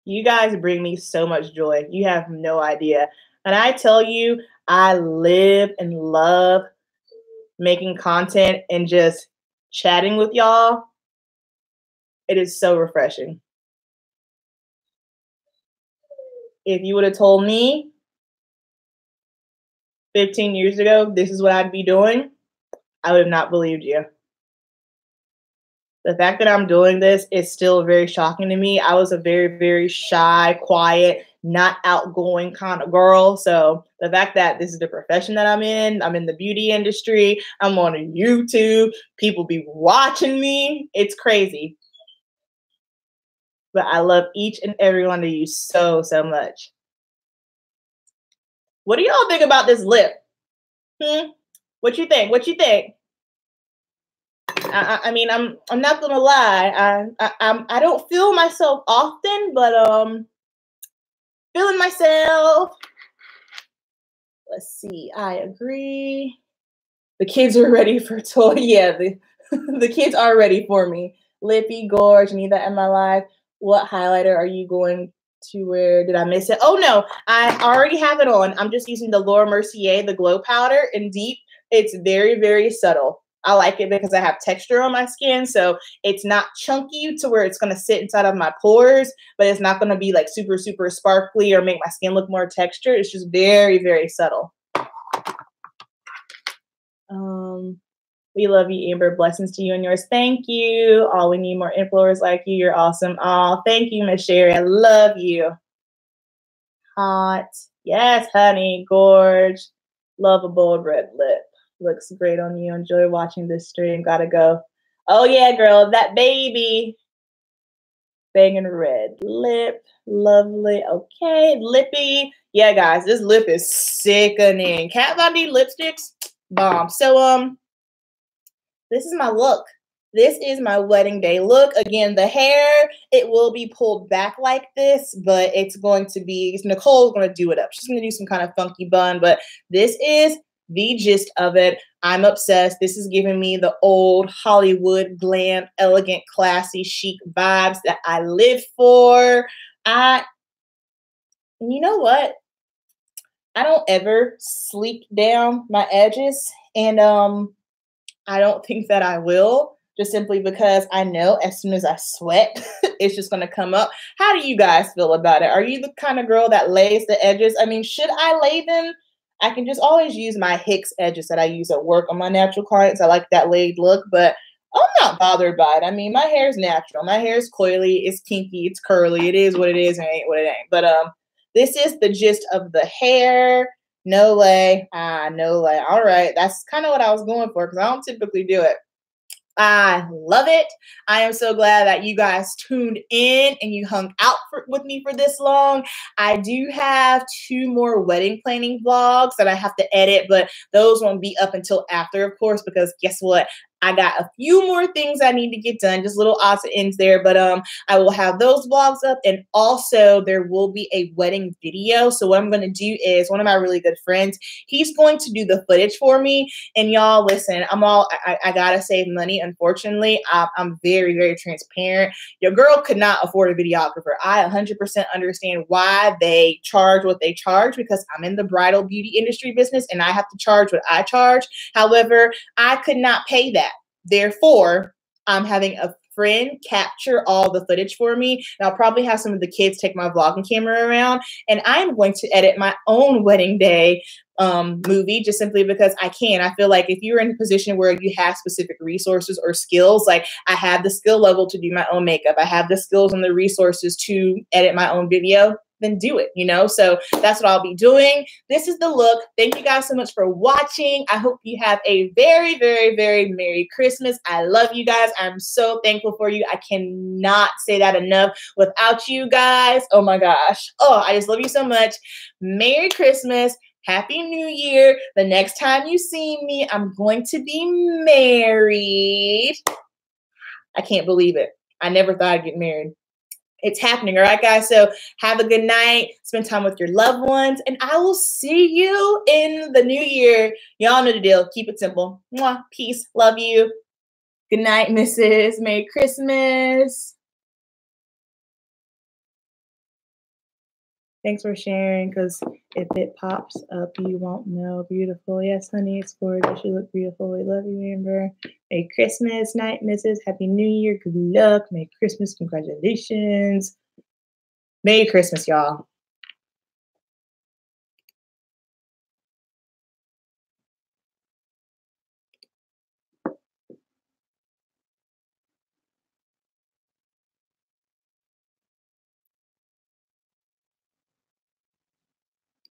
You guys bring me so much joy. You have no idea. And I tell you, I live and love making content and just chatting with y'all. It is so refreshing. If you would have told me 15 years ago, this is what I'd be doing, I would have not believed you. The fact that I'm doing this is still very shocking to me. I was a very, very shy, quiet, not outgoing kind of girl. So the fact that this is the profession that I'm in the beauty industry, I'm on YouTube, people be watching me. It's crazy. But I love each and every one of you so, so much. What do y'all think about this lip? What you think? What you think? I mean, I'm not gonna lie. I don't feel myself often, but feeling myself. Let's see. I agree. The kids are ready for toy. Yeah, the kids are ready for me. Lippy, gorge, need that in my life. What highlighter are you going to wear? Did I miss it? Oh no, I already have it on. I'm just using the Laura Mercier, the glow powder in deep. It's very, very subtle. I like it because I have texture on my skin, so it's not chunky to where it's going to sit inside of my pores, but it's not going to be like super, super sparkly or make my skin look more textured. It's just very, very subtle. We love you, Amber. Blessings to you and yours. Thank you. Oh, we need more influencers like you. You're awesome. Oh, thank you, Miss Sherry. I love you. Hot. Yes, honey. Gorge. Love a bold red lip. Looks great on you. Enjoy watching this stream. Gotta go. Oh, yeah, girl. That baby. Banging red lip. Lovely. Okay. Lippy. Yeah, guys. This lip is sickening. Kat Von D lipsticks. Bomb. So, this is my look. This is my wedding day look. Again, the hair, it will be pulled back like this, but it's going to be, Nicole's going to do it up. She's going to do some kind of funky bun, but this is the gist of it. I'm obsessed. This is giving me the old Hollywood glam, elegant, classy, chic vibes that I live for. You know what? I don't ever sleep down my edges, and I don't think that I will, just simply because I know as soon as I sweat, it's just going to come up. How do you guys feel about it? Are you the kind of girl that lays the edges? I mean, should I lay them? I can just always use my Hicks edges that I use at work on my natural clients. I like that laid look, but I'm not bothered by it. I mean, my hair is natural. My hair is coily, it's kinky, it's curly. It is what it is and it ain't what it ain't. But this is the gist of the hair. No lay. No lay. All right. That's kind of what I was going for because I don't typically do it. I love it. I am so glad that you guys tuned in and you hung out with me for this long. I do have 2 more wedding planning vlogs that I have to edit, but those won't be up until after, of course, because guess what? I got a few more things I need to get done, just little odds and ends there, but I will have those vlogs up, and also there will be a wedding video. So what I'm going to do is one of my really good friends, he's going to do the footage for me. And y'all, listen, I gotta save money. Unfortunately, I'm very, very transparent. Your girl could not afford a videographer. I 100% understand why they charge what they charge, because I'm in the bridal beauty industry business and I have to charge what I charge. However, I could not pay that. Therefore, I'm having a friend capture all the footage for me. And I'll probably have some of the kids take my vlogging camera around. And I'm going to edit my own wedding day movie, just simply because I can. I feel like if you're in a position where you have specific resources or skills, like I have the skill level to do my own makeup, I have the skills and the resources to edit my own video, then do it, you know? So that's what I'll be doing. This is the look. Thank you guys so much for watching. I hope you have a very, very, very Merry Christmas. I love you guys. I'm so thankful for you. I cannot say that enough without you guys. Oh my gosh. Oh, I just love you so much. Merry Christmas. Happy New Year. The next time you see me, I'm going to be married. I can't believe it. I never thought I'd get married. It's happening. All right, guys. So have a good night. Spend time with your loved ones. And I will see you in the new year. Y'all know the deal. Keep it simple. Mwah. Peace. Love you. Good night, Mrs. Merry Christmas. Thanks for sharing, because if it pops up, you won't know. Beautiful. Yes, honey, it's gorgeous. You look beautiful. We love you, Amber. Merry Christmas night, Mrs. Happy New Year. Good luck. Merry Christmas. Congratulations. Merry Christmas, y'all.